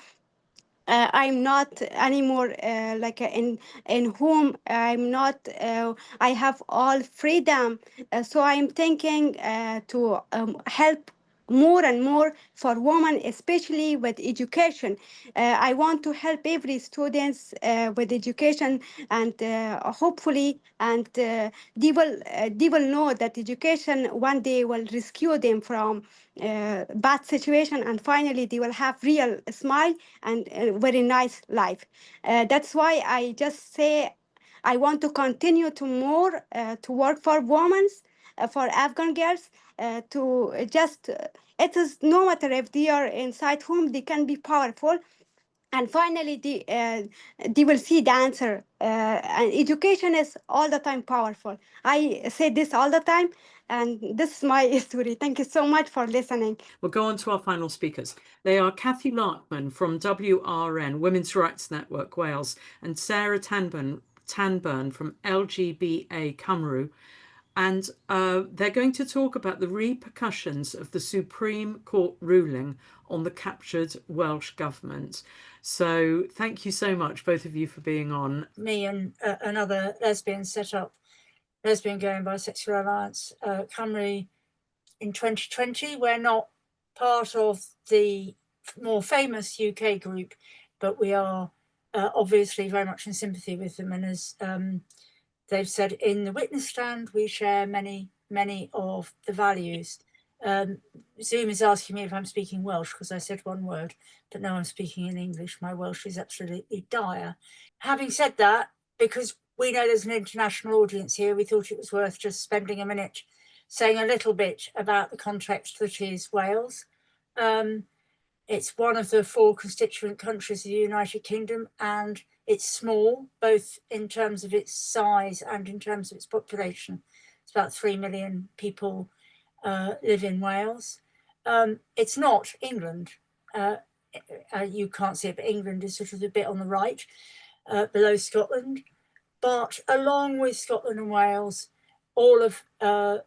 I'm not anymore like in whom I'm not. I have all freedom, so I'm thinking to help more and more for women, especially with education. I want to help every students with education, and hopefully, and they will know that education one day will rescue them from bad situation, and finally they will have real smile and very nice life. That's why I just say I want to continue to more to work for women, for Afghan girls, to just it is no matter if they are inside whom they can be powerful. And finally, they will see the answer. And education is all the time powerful. I say this all the time, and this is my story. Thank you so much for listening. We'll go on to our final speakers. They are Cathy Larkman from WRN, Women's Rights Network Wales, and Sarah Tanburn from LGBA Cymru. And they're going to talk about the repercussions of the Supreme Court ruling on the captured Welsh government. So thank you so much, both of you, for being on. Me and another lesbian set up Lesbian, Gay and Bisexual Alliance Cymru in 2020. We're not part of the more famous UK group, but we are obviously very much in sympathy with them. And as they've said in the witness stand, we share many of the values. Zoom is asking me if I'm speaking Welsh because I said one word, but no, I'm speaking in English. My Welsh is absolutely dire. Having said that, because we know there's an international audience here, we thought it was worth just spending a minute saying a little bit about the context that is Wales. It's one of the 4 constituent countries of the United Kingdom, and it's small, both in terms of its size and in terms of its population. It's about 3 million people live in Wales. It's not England. You can't see it, but England is sort of a bit on the right, below Scotland. But along with Scotland and Wales, all of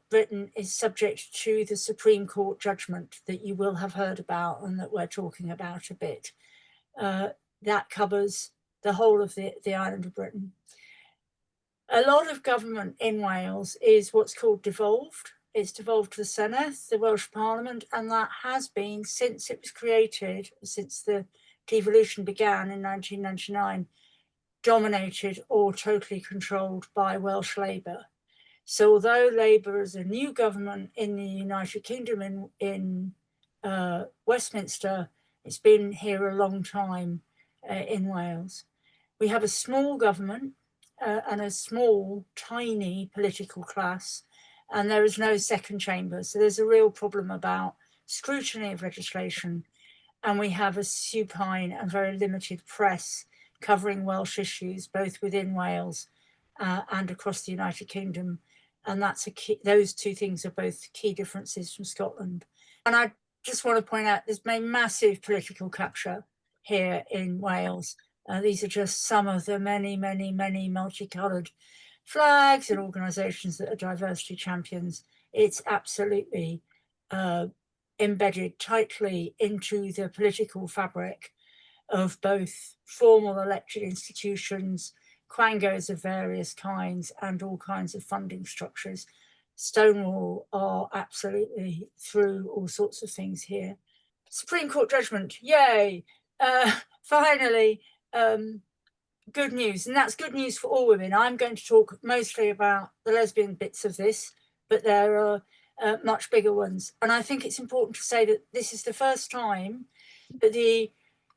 Britain is subject to the Supreme Court judgment that you will have heard about and that we're talking about a bit. That covers the whole of the island of Britain. A lot of government in Wales is what's called devolved. It's devolved to the Senedd, the Welsh Parliament, and that has been, since it was created, since the devolution began in 1999, dominated or totally controlled by Welsh Labour. So although Labour is a new government in the United Kingdom, in Westminster, it's been here a long time in Wales. We have a small government and a small, tiny political class, and there is no second chamber. So there's a real problem about scrutiny of legislation, and we have a supine and very limited press covering Welsh issues, both within Wales and across the United Kingdom. And that's a key, those two things are both key differences from Scotland. And I just want to point out there's been massive political capture here in Wales. These are just some of the many multicoloured flags and organisations that are diversity champions. It's absolutely embedded tightly into the political fabric of both formal elected institutions, quangos of various kinds, and all kinds of funding structures. Stonewall are absolutely through all sorts of things here. Supreme Court judgment, yay! Finally, good news, and that's good news for all women. I'm going to talk mostly about the lesbian bits of this, but there are much bigger ones. And I think it's important to say that this is the first time that the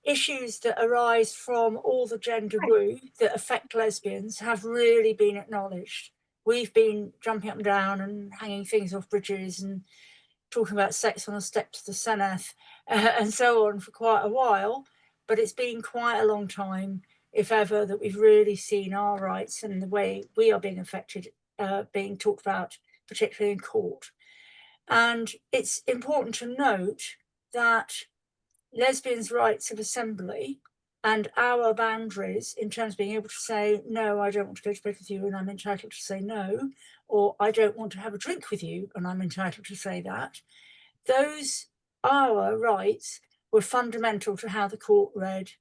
issues that arise from all the gender brew that affect lesbians have really been acknowledged. We've been jumping up and down and hanging things off bridges and talking about sex on the steps of the Senedd and so on for quite a while, but it's been quite a long time, if ever, that we've really seen our rights and the way we are being affected being talked about, particularly in court. And it's important to note that lesbians' rights of assembly and our boundaries in terms of being able to say, no, I don't want to go to bed with you and I'm entitled to say no, or I don't want to have a drink with you and I'm entitled to say that, our rights were fundamental to how the court read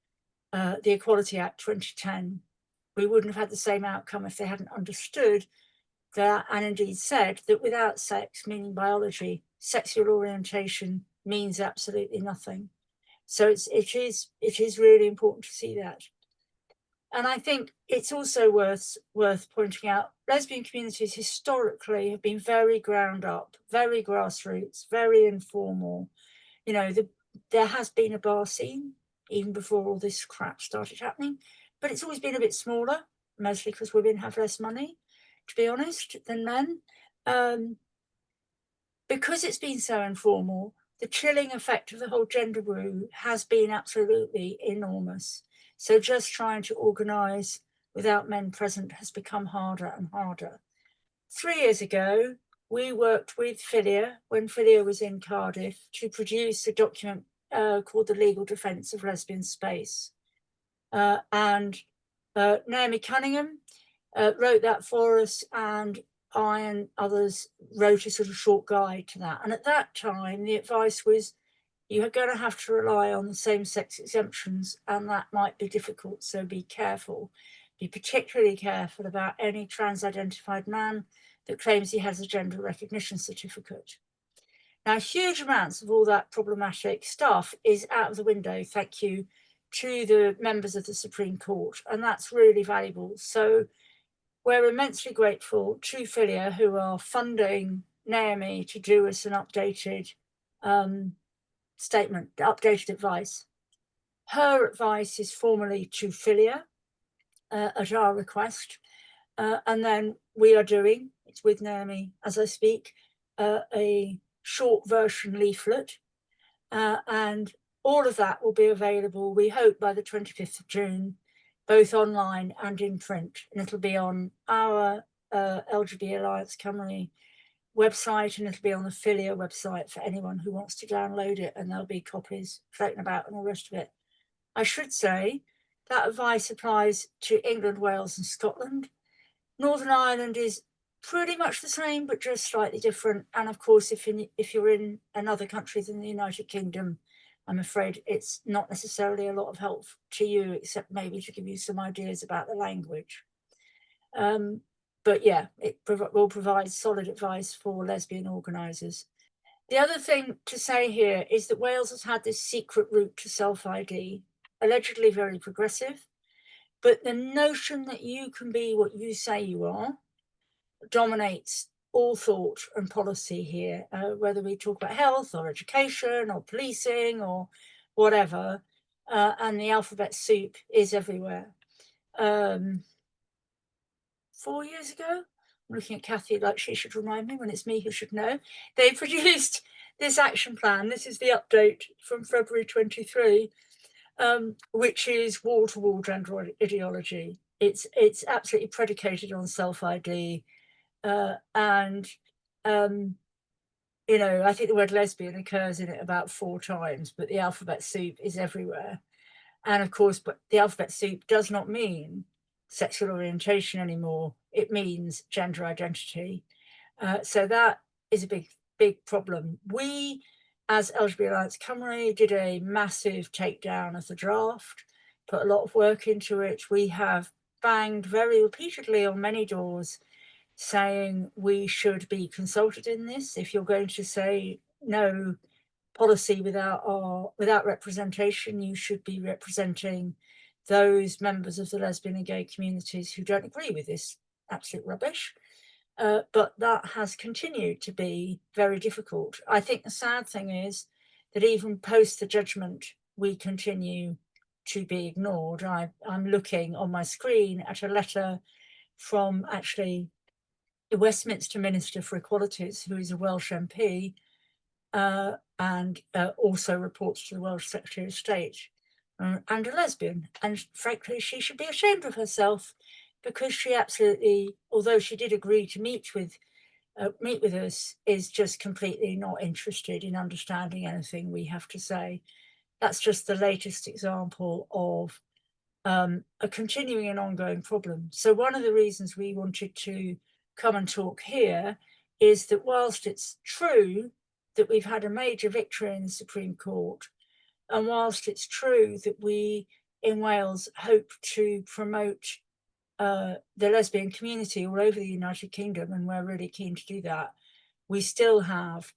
the Equality Act 2010. We wouldn't have had the same outcome if they hadn't understood that, and indeed said that without sex, meaning biology, sexual orientation means absolutely nothing. So it is really important to see that. And I think it's also worth pointing out, lesbian communities historically have been very ground up, very grassroots, very informal. You know, there has been a bar scene even before all this crap started happening, but it's always been a bit smaller, mostly because women have less money, to be honest, than men. Because it's been so informal, the chilling effect of the whole gender brew has been absolutely enormous. So just trying to organise without men present has become harder and harder. 3 years ago, we worked with Filia, when Filia was in Cardiff, to produce a document called The Legal Defence of Lesbian Space. And Naomi Cunningham wrote that for us, and I and others wrote a sort of short guide to that. And at that time, the advice was, you're going to have to rely on the same-sex exemptions, and that might be difficult, so be careful. Be particularly careful about any trans-identified man that claims he has a gender recognition certificate. Now, huge amounts of all that problematic stuff is out of the window, thank you to the members of the Supreme Court, and that's really valuable. So we're immensely grateful to Filia, who are funding Naomi to do us an updated statement, updated advice. Her advice is formally to Filia at our request, and then we are doing, it's with Naomi as I speak, a short version leaflet, and all of that will be available, we hope, by the 25th of June, both online and in print, and it'll be on our LGBA Alliance Cymru website, and it'll be on the Filia website for anyone who wants to download it, and there'll be copies floating about and all the rest of it. I should say that advice applies to England, Wales and Scotland. Northern Ireland is pretty much the same, but just slightly different. And of course, if you're in another country than the United Kingdom, I'm afraid it's not necessarily a lot of help to you, except maybe to give you some ideas about the language. But yeah, it will provide solid advice for lesbian organisers. The other thing to say here is that Wales has had this secret route to self-ID, allegedly very progressive, but the notion that you can be what you say you are dominates all thought and policy here, whether we talk about health or education or policing or whatever, and the alphabet soup is everywhere. 4 years ago, I'm looking at Cathy like she should remind me when it's me who should know, they produced this action plan. This is the update from February 23, which is wall-to-wall gender ideology. It's absolutely predicated on self-ID, and you know, I think the word lesbian occurs in it about 4 times, but the alphabet soup is everywhere. And of course, but the alphabet soup does not mean sexual orientation anymore. It means gender identity. So that is a big problem. We, as LGBA Alliance Cymru, did a massive takedown of the draft, put a lot of work into it. We have banged very repeatedly on many doors saying we should be consulted in this. If you're going to say no policy without representation, you should be representing those members of the lesbian and gay communities who don't agree with this absolute rubbish. But that has continued to be very difficult. I think the sad thing is that even post the judgment, we continue to be ignored. I'm looking on my screen at a letter from actually the Westminster Minister for Equalities, who is a Welsh MP, and also reports to the Welsh Secretary of State, and a lesbian. And frankly, she should be ashamed of herself, because she absolutely, although she did agree to meet with us, is just completely not interested in understanding anything we have to say. That's just the latest example of a continuing and ongoing problem. So one of the reasons we wanted to come and talk here is that whilst it's true that we've had a major victory in the Supreme Court, and whilst it's true that we in Wales hope to promote the lesbian community all over the United Kingdom, and we're really keen to do that, we still have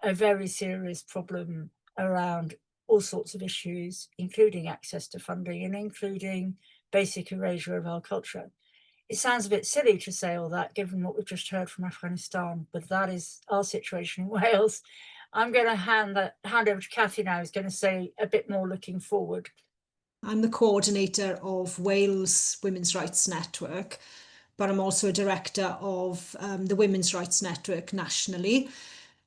a very serious problem around all sorts of issues, including access to funding and including basic erasure of our culture. It sounds a bit silly to say all that, given what we've just heard from Afghanistan, but that is our situation in Wales. I'm going to hand over to Cathy now, who's going to say a bit more looking forward. I'm the coordinator of Wales Women's Rights Network, but I'm also a director of the Women's Rights Network nationally.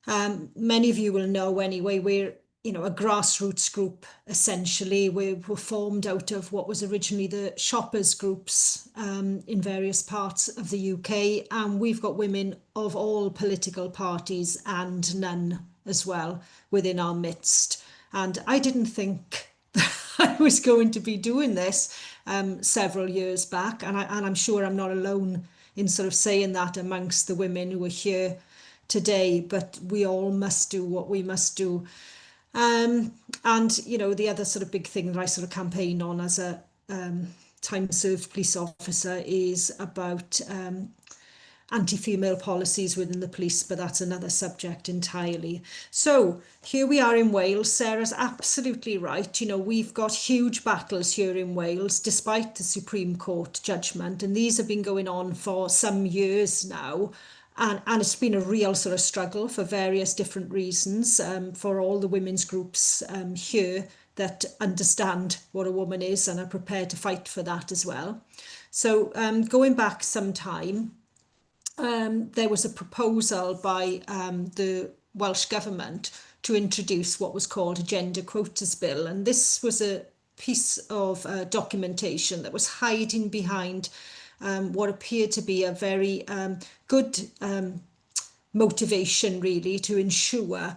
Many of you will know anyway, we're a grassroots group, essentially. We were formed out of what was originally the shoppers groups in various parts of the UK. And we've got women of all political parties and none as well within our midst. And I didn't think I was going to be doing this several years back. And I'm sure I'm not alone in sort of saying that amongst the women who are here today, but we all must do what we must do. And the other sort of big thing that I sort of campaign on as a time served police officer is about anti-female policies within the police, but that's another subject entirely. So here we are in Wales. Sarah's absolutely right. We've got huge battles here in Wales, despite the Supreme Court judgment, and these have been going on for some years now. And it's been a real sort of struggle for various different reasons for all the women's groups here that understand what a woman is and are prepared to fight for that as well. So going back some time, there was a proposal by the Welsh Government to introduce what was called a gender quotas bill. And this was a piece of documentation that was hiding behind what appeared to be a very good motivation, really, to ensure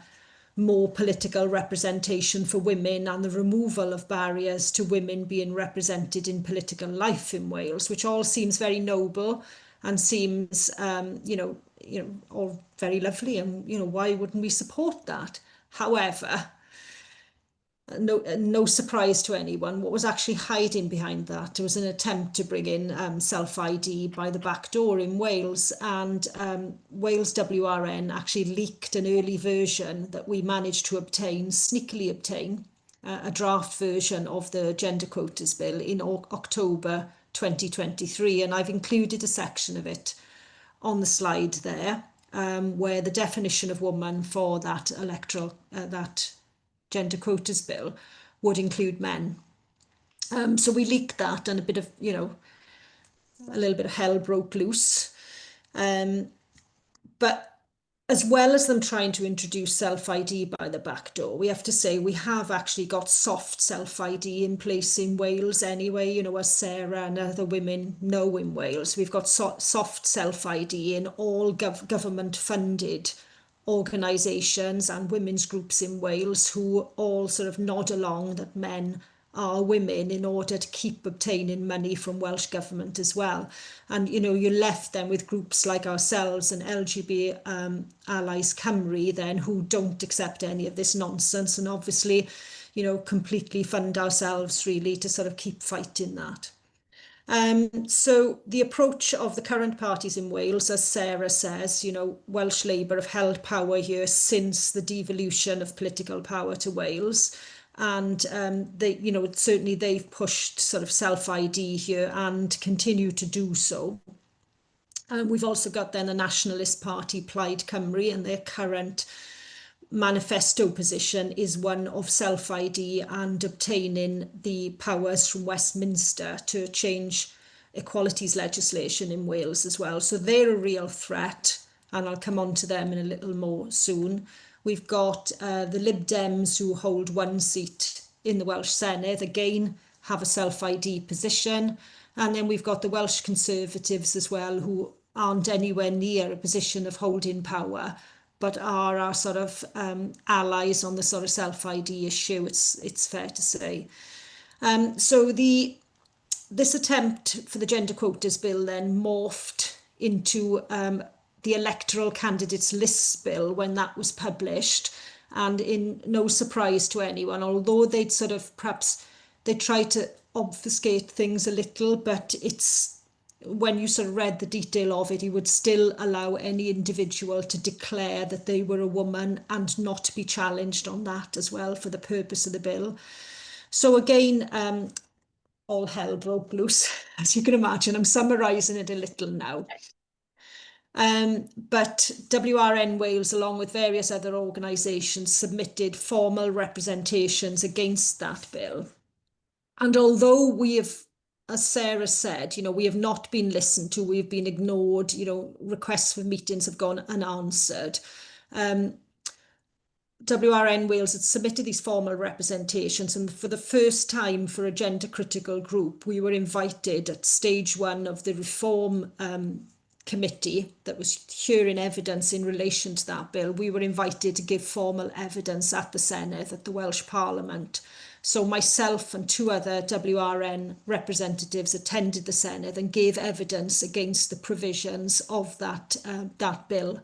more political representation for women and the removal of barriers to women being represented in political life in Wales, which all seems very noble and seems, all very lovely. And, why wouldn't we support that? However, no surprise to anyone, what was actually hiding behind that was an attempt to bring in self-ID by the back door in Wales, and Wales WRN actually leaked an early version that we managed to sneakily obtain, a draft version of the gender quotas bill in October 2023, and I've included a section of it on the slide there, where the definition of woman for that that gender quotas bill would include men. So we leaked that, and a little bit of hell broke loose. But as well as them trying to introduce self-ID by the back door, we have to say we have actually got soft self-ID in place in Wales anyway, as Sarah and other women know in Wales. We've got soft self-ID in all government-funded organisations and women's groups in Wales, who all sort of nod along that men are women in order to keep obtaining money from Welsh Government as well. And, you're left then with groups like ourselves and LGBA Allies Cymru then, who don't accept any of this nonsense and obviously, completely fund ourselves really to sort of keep fighting that. So the approach of the current parties in Wales, as Sarah says, Welsh Labour have held power here since the devolution of political power to Wales. And certainly they've pushed sort of self-ID here and continue to do so. We've also got then the Nationalist Party, Plaid Cymru, and their current manifesto position is one of self-ID and obtaining the powers from Westminster to change equalities legislation in Wales as well. So they're a real threat, and I'll come on to them in a little more soon. We've got the Lib Dems, who hold one seat in the Welsh Senedd, again have a self-ID position. And then we've got the Welsh Conservatives as well, who aren't anywhere near a position of holding power, but are our sort of allies on the sort of self-ID issue, it's fair to say. So this attempt for the gender quotas bill then morphed into the electoral candidates list bill when that was published. And in no surprise to anyone, although they'd sort of they tried to obfuscate things a little, but when you sort of read the detail of it, it would still allow any individual to declare that they were a woman and not be challenged on that as well for the purpose of the bill. So again, all hell broke loose, as you can imagine. I'm summarising it a little now. But WRN Wales, along with various other organisations, submitted formal representations against that bill. And although we have, as Sarah said, we have not been listened to, we've been ignored, requests for meetings have gone unanswered. WRN Wales had submitted these formal representations, and for the first time for a gender critical group, we were invited at stage 1 of the reform committee that was hearing evidence in relation to that bill. We were invited to give formal evidence at the Senedd, at the Welsh Parliament. So myself and 2 other WRN representatives attended the Senedd and gave evidence against the provisions of that bill.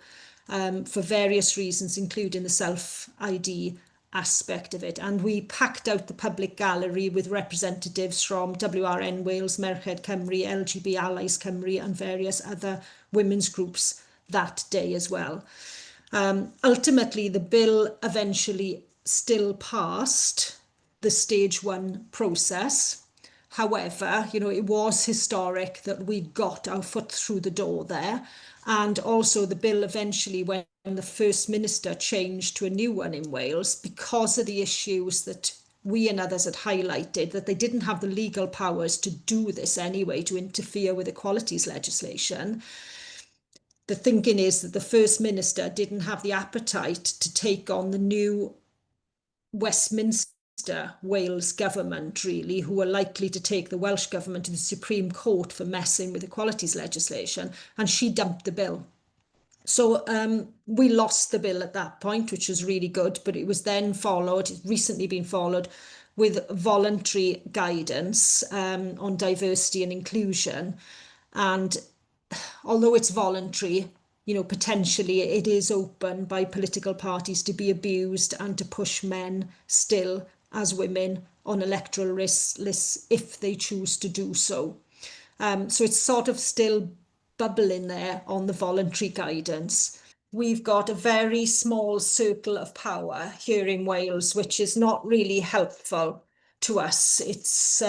For various reasons, including the self-ID aspect of it. And we packed out the public gallery with representatives from WRN Wales, Merched Cymru, LGBA Allies Cymru and various other women's groups that day as well. Ultimately, the bill eventually still passed the stage 1 process. However, you know, it was historic that we got our foot through the door there. And also the bill eventually, when the First Minister changed to a new one in Wales, because of the issues that we and others had highlighted, that they didn't have the legal powers to do this anyway, to interfere with equalities legislation. The thinking is that the First Minister didn't have the appetite to take on the new Westminster Wales government, really, who are likely to take the Welsh government to the Supreme Court for messing with equalities legislation, and she dumped the bill. So we lost the bill at that point, which was really good, but it was then followed, recently been followed, with voluntary guidance on diversity and inclusion. And although it's voluntary, you know, potentially it is open by political parties to be abused and to push men still as women on electoral lists if they choose to do so. So it's sort of still bubbling there on the voluntary guidance. We've got a very small circle of power here in Wales, which is not really helpful to us. It's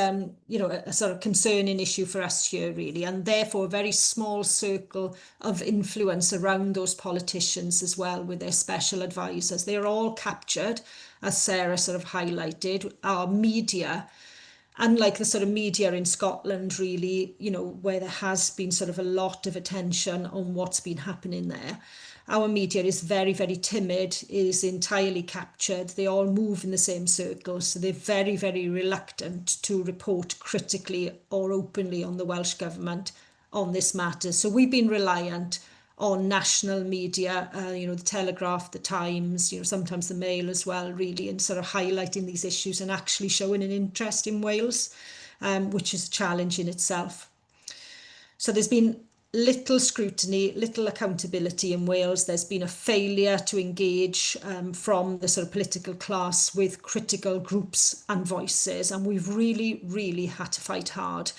you know, a sort of concerning issue for us here, really, and therefore a very small circle of influence around those politicians as well, with their special advisors. They're all captured, as Sarah sort of highlighted. Our media, unlike the sort of media in Scotland, really, you know, where there has been sort of a lot of attention on what's been happening there, our media is very, very timid, is entirely captured. They all move in the same circles. So they're very, very reluctant to report critically or openly on the Welsh Government on this matter. So we've been reliant on national media, you know, the Telegraph, the Times, you know, sometimes the Mail as well, really, and sort of highlighting these issues and actually showing an interest in Wales, which is a challenge in itself. So there's been little scrutiny, little accountability in Wales. There's been a failure to engage from the sort of political class with critical groups and voices, and we've really, really had to fight hard.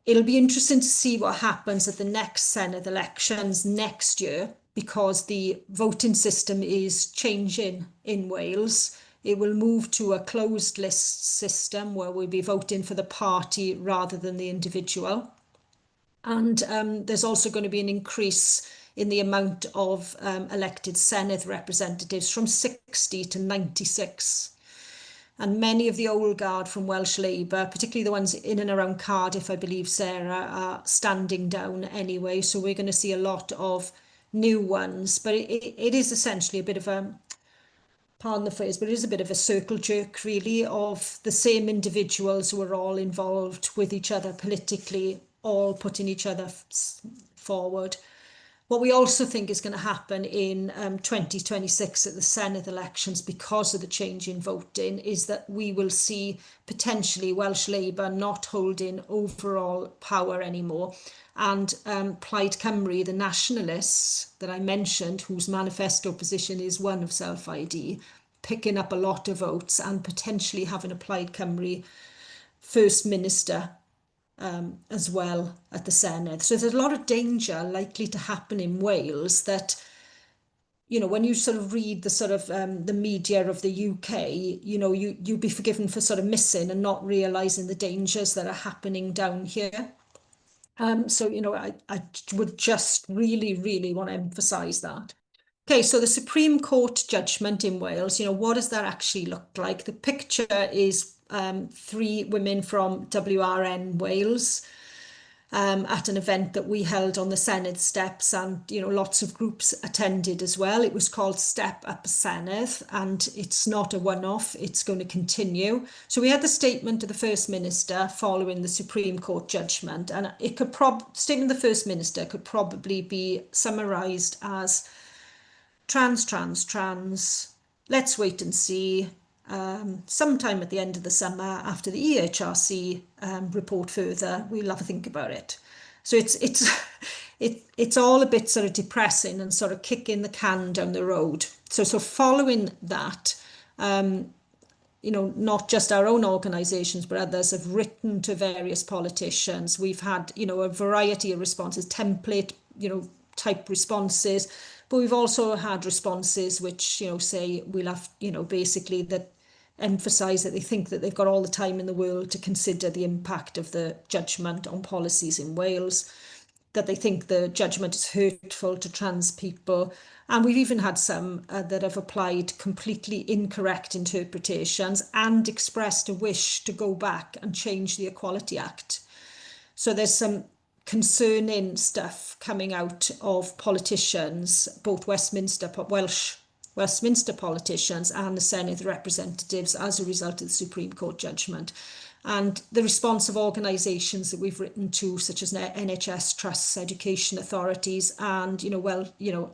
It'll be interesting to see what happens at the next Senedd elections next year, because the voting system is changing in Wales. It will move to a closed list system where we'll be voting for the party rather than the individual. And there's also going to be an increase in the amount of elected Senedd representatives from 60 to 96. And many of the old guard from Welsh Labour, particularly the ones in and around Cardiff, I believe, Sarah, are standing down anyway. So we're going to see a lot of new ones. But it is essentially a bit of a, pardon the phrase, but it is a bit of a circle jerk, really, of the same individuals who are all involved with each other politically, all putting each other forward. What we also think is going to happen in 2026 at the Senedd elections, because of the change in voting, is that we will see potentially Welsh Labour not holding overall power anymore, and Plaid Cymru, the nationalists that I mentioned, whose manifesto position is one of self-ID, picking up a lot of votes and potentially having a Plaid Cymru First Minister as well at the Senedd. So there's a lot of danger likely to happen in Wales that, you know, when you sort of read the sort of the media of the UK, you know, you'd be forgiven for sort of missing and not realising the dangers that are happening down here. So, you know, I would just really, really want to emphasise that. Okay, so the Supreme Court judgment in Wales, you know, what does that actually look like? The picture is 3 women from WRN Wales. at an event that we held on the Senedd steps, and lots of groups attended as well. It was called Step Up Senedd, and it's not a one-off, it's going to continue. So we had the statement of the First Minister following the Supreme Court judgment, and statement of the First Minister could probably be summarised as trans, let's wait and see. Sometime at the end of the summer, after the EHRC report further, we'll have a think about it. So it's all a bit sort of depressing and sort of kicking the can down the road. So following that, not just our own organisations, but others have written to various politicians. We've had, a variety of responses, template, type responses, but we've also had responses which, say we'll have, basically that emphasise that they think that they've got all the time in the world to consider the impact of the judgment on policies in Wales, that they think the judgment is hurtful to trans people. And we've even had some that have applied completely incorrect interpretations and expressed a wish to go back and change the Equality Act. So there's some concerning stuff coming out of politicians, both Welsh Westminster politicians and the Senedd representatives as a result of the Supreme Court judgment. And the response of organisations that we've written to, such as NHS trusts, education authorities, and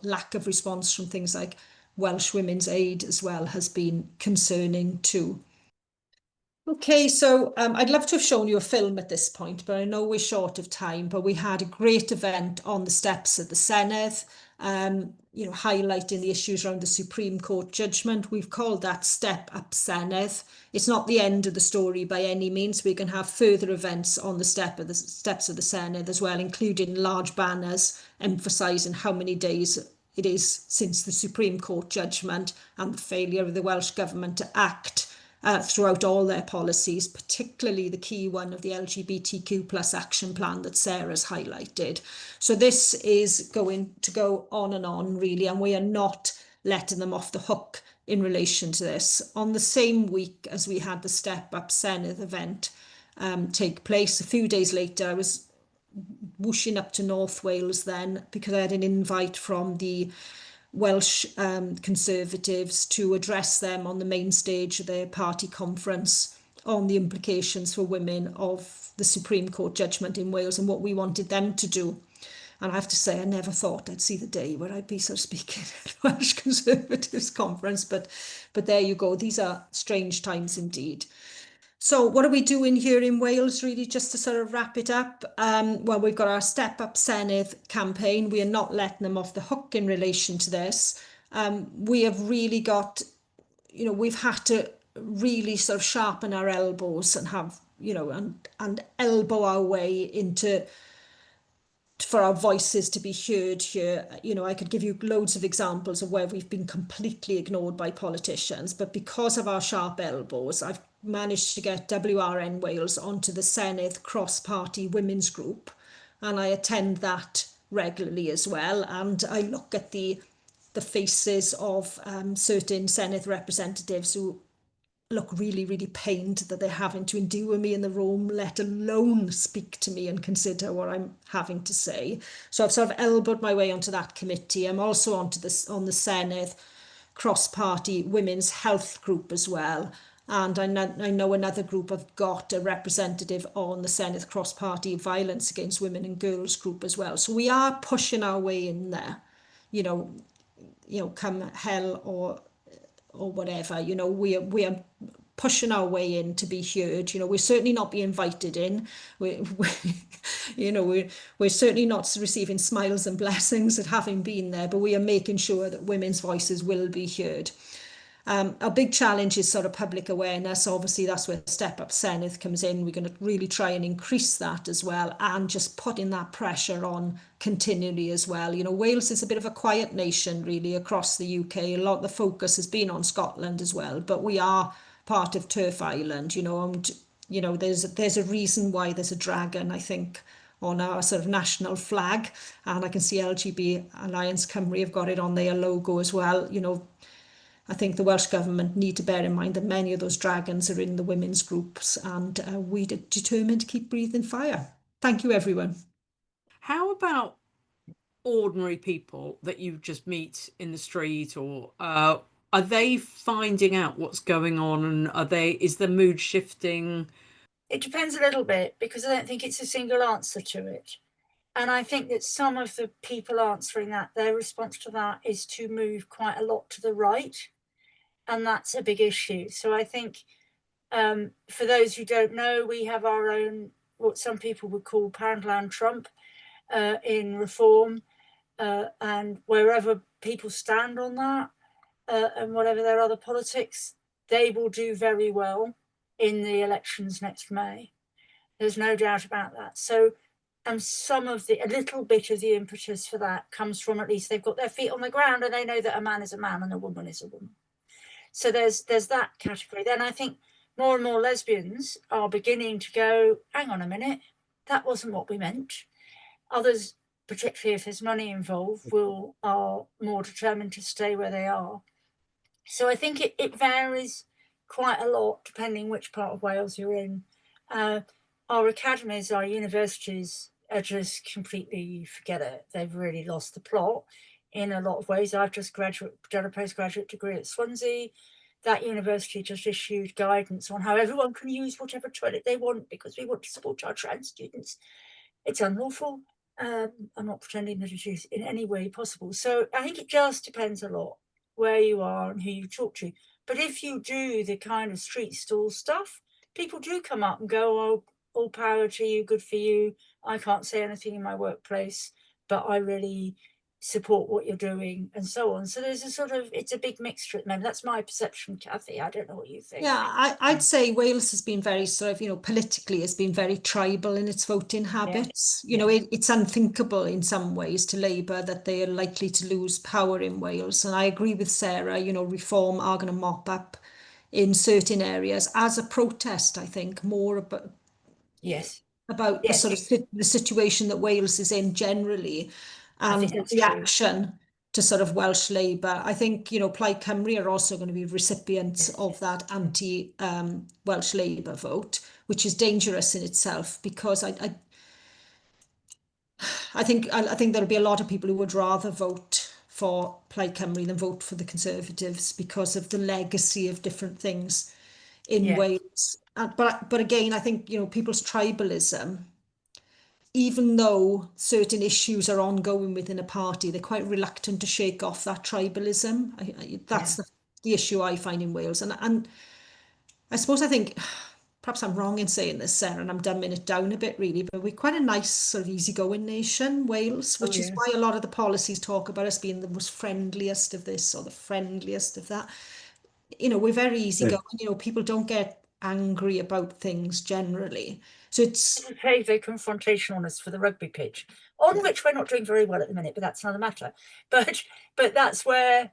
lack of response from things like Welsh Women's Aid as well, has been concerning too. Okay, so I'd love to have shown you a film at this point, but I know we're short of time. But we had a great event on the steps of the Senedd, highlighting the issues around the Supreme Court judgment. We've called that Step Up Senedd. It's not the end of the story by any means. We can have further events on the steps of the Senedd as well, including large banners emphasising how many days it is since the Supreme Court judgment and the failure of the Welsh Government to act throughout all their policies, particularly the key one of the LGBTQ plus action plan that Sarah's highlighted. So this is going to go on and on, really, and we are not letting them off the hook in relation to this. On the same week as we had the Step Up Senedd event take place, a few days later, I was whooshing up to North Wales then because I had an invite from the Welsh Conservatives to address them on the main stage of their party conference on the implications for women of the Supreme Court judgment in Wales and what we wanted them to do. And I have to say, I never thought I'd see the day where I'd be sort of speaking at the Welsh Conservatives conference, but there you go. These are strange times indeed. So what are we doing here in Wales, really, just to sort of wrap it up? Well, we've got our Step Up Senedd campaign. We are not letting them off the hook in relation to this. We have really got, we've had to really sort of sharpen our elbows and have, and elbow our way into, for our voices to be heard here. I could give you loads of examples of where we've been completely ignored by politicians, but because of our sharp elbows, I've managed to get WRN Wales onto the Senedd cross-party women's group, and I attend that regularly as well, and I look at the faces of certain Senedd representatives who look really, really pained that they're having to endure me in the room, let alone speak to me and consider what I'm having to say. So I've sort of elbowed my way onto that committee. I'm also on the Senedd cross-party women's health group as well. And I know another group have got a representative on the Senedd cross-party violence against women and girls group as well. So we are pushing our way in there, come hell or whatever, we are pushing our way in to be heard. We're certainly not being invited in. We're certainly not receiving smiles and blessings at having been there, but we are making sure that women's voices will be heard. Our big challenge is sort of public awareness. Obviously, that's where Step Up Senedd comes in. We're going to really try and increase that as well, and just putting that pressure on continually as well. Wales is a bit of a quiet nation, really, across the UK. A lot of the focus has been on Scotland as well, but we are part of Turf Island, and there's a reason why there's a dragon, I think, on our sort of national flag, and I can see LGBA Alliance Cymru have got it on their logo as well. I think the Welsh Government need to bear in mind that many of those dragons are in the women's groups, and we're determined to keep breathing fire. Thank you, everyone. How about ordinary people that you just meet in the street, or are they finding out what's going on, and is the mood shifting? It depends a little bit, because I don't think it's a single answer to it. And I think that some of the people answering that, their response to that is to move quite a lot to the right. And that's a big issue. So I think for those who don't know, we have our own, what some people would call Poundland Trump in reform. And wherever people stand on that, and whatever their other politics, they will do very well in the elections next May. There's no doubt about that. So, and a little bit of the impetus for that comes from, at least they've got their feet on the ground and they know that a man is a man and a woman is a woman. So there's that category. Then I think more and more lesbians are beginning to go, hang on a minute, that wasn't what we meant. Others, particularly if there's money involved, are more determined to stay where they are. So I think it varies quite a lot depending which part of Wales you're in. Our academies, our universities are just completely, forget it. They've really lost the plot in a lot of ways. I've just done a postgraduate degree at Swansea. That university just issued guidance on how everyone can use whatever toilet they want because we want to support our trans students. It's unlawful. I'm not pretending that it is in any way possible. So I think it just depends a lot where you are and who you talk to. But if you do the kind of street stall stuff, people do come up and go, oh, all power to you, good for you. I can't say anything in my workplace, but I really support what you're doing, and so on. So there's it's a big mixture at the moment. That's my perception, Cathy. I don't know what you think. Yeah, I'd say Wales has been very politically has been very tribal in its voting habits. It's unthinkable in some ways to Labour that they are likely to lose power in Wales. And I agree with Sarah, reform are going to mop up in certain areas as a protest, I think, more about the sort of the situation that Wales is in generally, and the reaction to sort of Welsh Labour. I think, Plaid Cymru are also going to be recipients of that anti-Welsh Labour vote, which is dangerous in itself, because I think there'll be a lot of people who would rather vote for Plaid Cymru than vote for the Conservatives because of the legacy of different things in Wales. But again, I think, people's tribalism, even though certain issues are ongoing within a party, they're quite reluctant to shake off that tribalism. That's the issue I find in Wales. And I suppose, I think, perhaps I'm wrong in saying this, Sarah, and I'm dumbing it down a bit really, but we're quite a nice sort of easygoing nation, Wales, which is why a lot of the policies talk about us being the most friendliest of this or the friendliest of that. We're very easygoing. People don't get angry about things generally. So it's the confrontationalness for the rugby pitch, on which we're not doing very well at the minute, but that's another matter. But that's where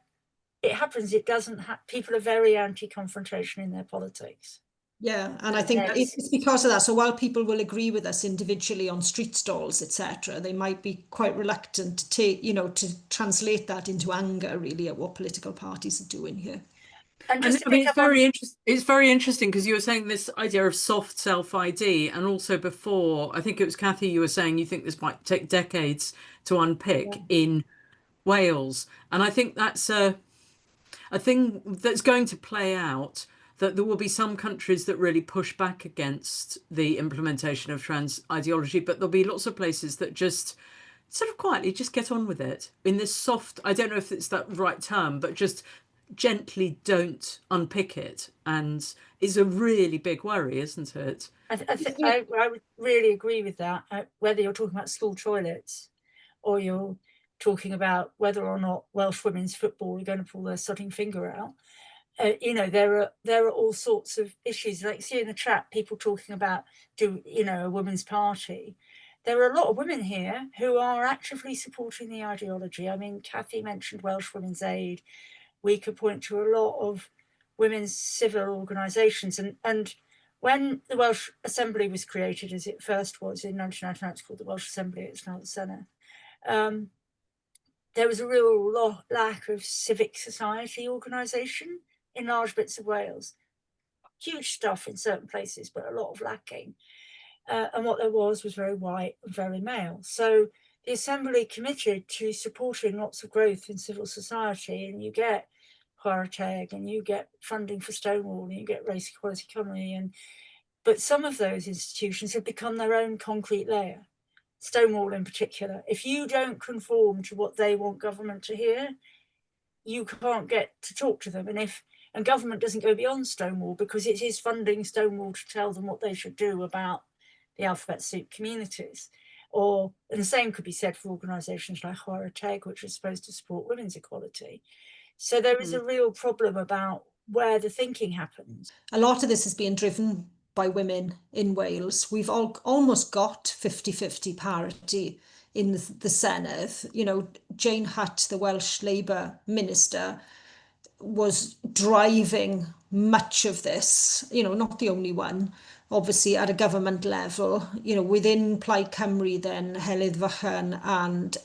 it happens. It doesn't people are very anti-confrontation in their politics. Yeah, and I think it's because of that. So while people will agree with us individually on street stalls, etc., they might be quite reluctant to take, to translate that into anger really at what political parties are doing here. And just it's very interesting because you were saying this idea of soft self-ID, and also before, I think it was Cathy, you were saying you think this might take decades to unpick in Wales. And I think that's a thing that's going to play out, that there will be some countries that really push back against the implementation of trans ideology, but there'll be lots of places that just sort of quietly just get on with it in this soft, I don't know if it's that right term, but just gently don't unpick it. And is a really big worry, isn't it? I would really agree with that, whether you're talking about school toilets or you're talking about whether or not Welsh women's football are going to pull their sodding finger out. There are all sorts of issues. Like, see in the chat, people talking about a women's party. There are a lot of women here who are actively supporting the ideology. I mean, Cathy mentioned Welsh Women's Aid. We could point to a lot of women's civil organisations. And when the Welsh Assembly was created, as it first was in 1999, it's called the Welsh Assembly, it's now the Senedd, there was a real lack of civic society organisation in large bits of Wales. Huge stuff in certain places, but a lot of lacking. and what there was very white and very male. So the Assembly committed to supporting lots of growth in civil society, and you get Chwarae and you get funding for Stonewall and you get Race Equality Cymru, but some of those institutions have become their own concrete layer. Stonewall in particular. If you don't conform to what they want government to hear, you can't get to talk to them. And government doesn't go beyond Stonewall because it is funding Stonewall to tell them what they should do about the alphabet soup communities. And the same could be said for organisations like Chwarae, which are supposed to support women's equality. So there is a real problem about where the thinking happens. A lot of this is being driven by women in Wales. We've almost got 50-50 parity in the Senedd. You know, Jane Hutt, the Welsh Labour minister, was driving much of this, you know, not the only one, obviously at a government level, you know, within Plaid Cymru then, Helydd Vychan and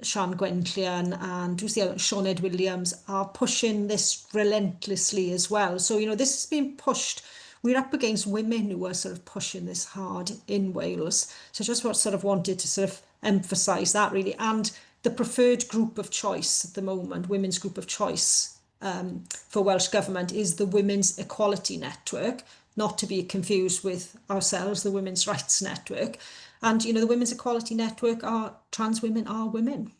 Sian Gwenllian and who's the other, Sioned Williams are pushing this relentlessly as well. So, you know, this has been pushed. We're up against women who are sort of pushing this hard in Wales. So just sort of wanted to sort of emphasise that really. And the preferred group of choice at the moment, women's group of choice for Welsh Government is the Women's Equality Network, not to be confused with ourselves, the Women's Rights Network. And, you know, the Women's Equality Network trans women are women.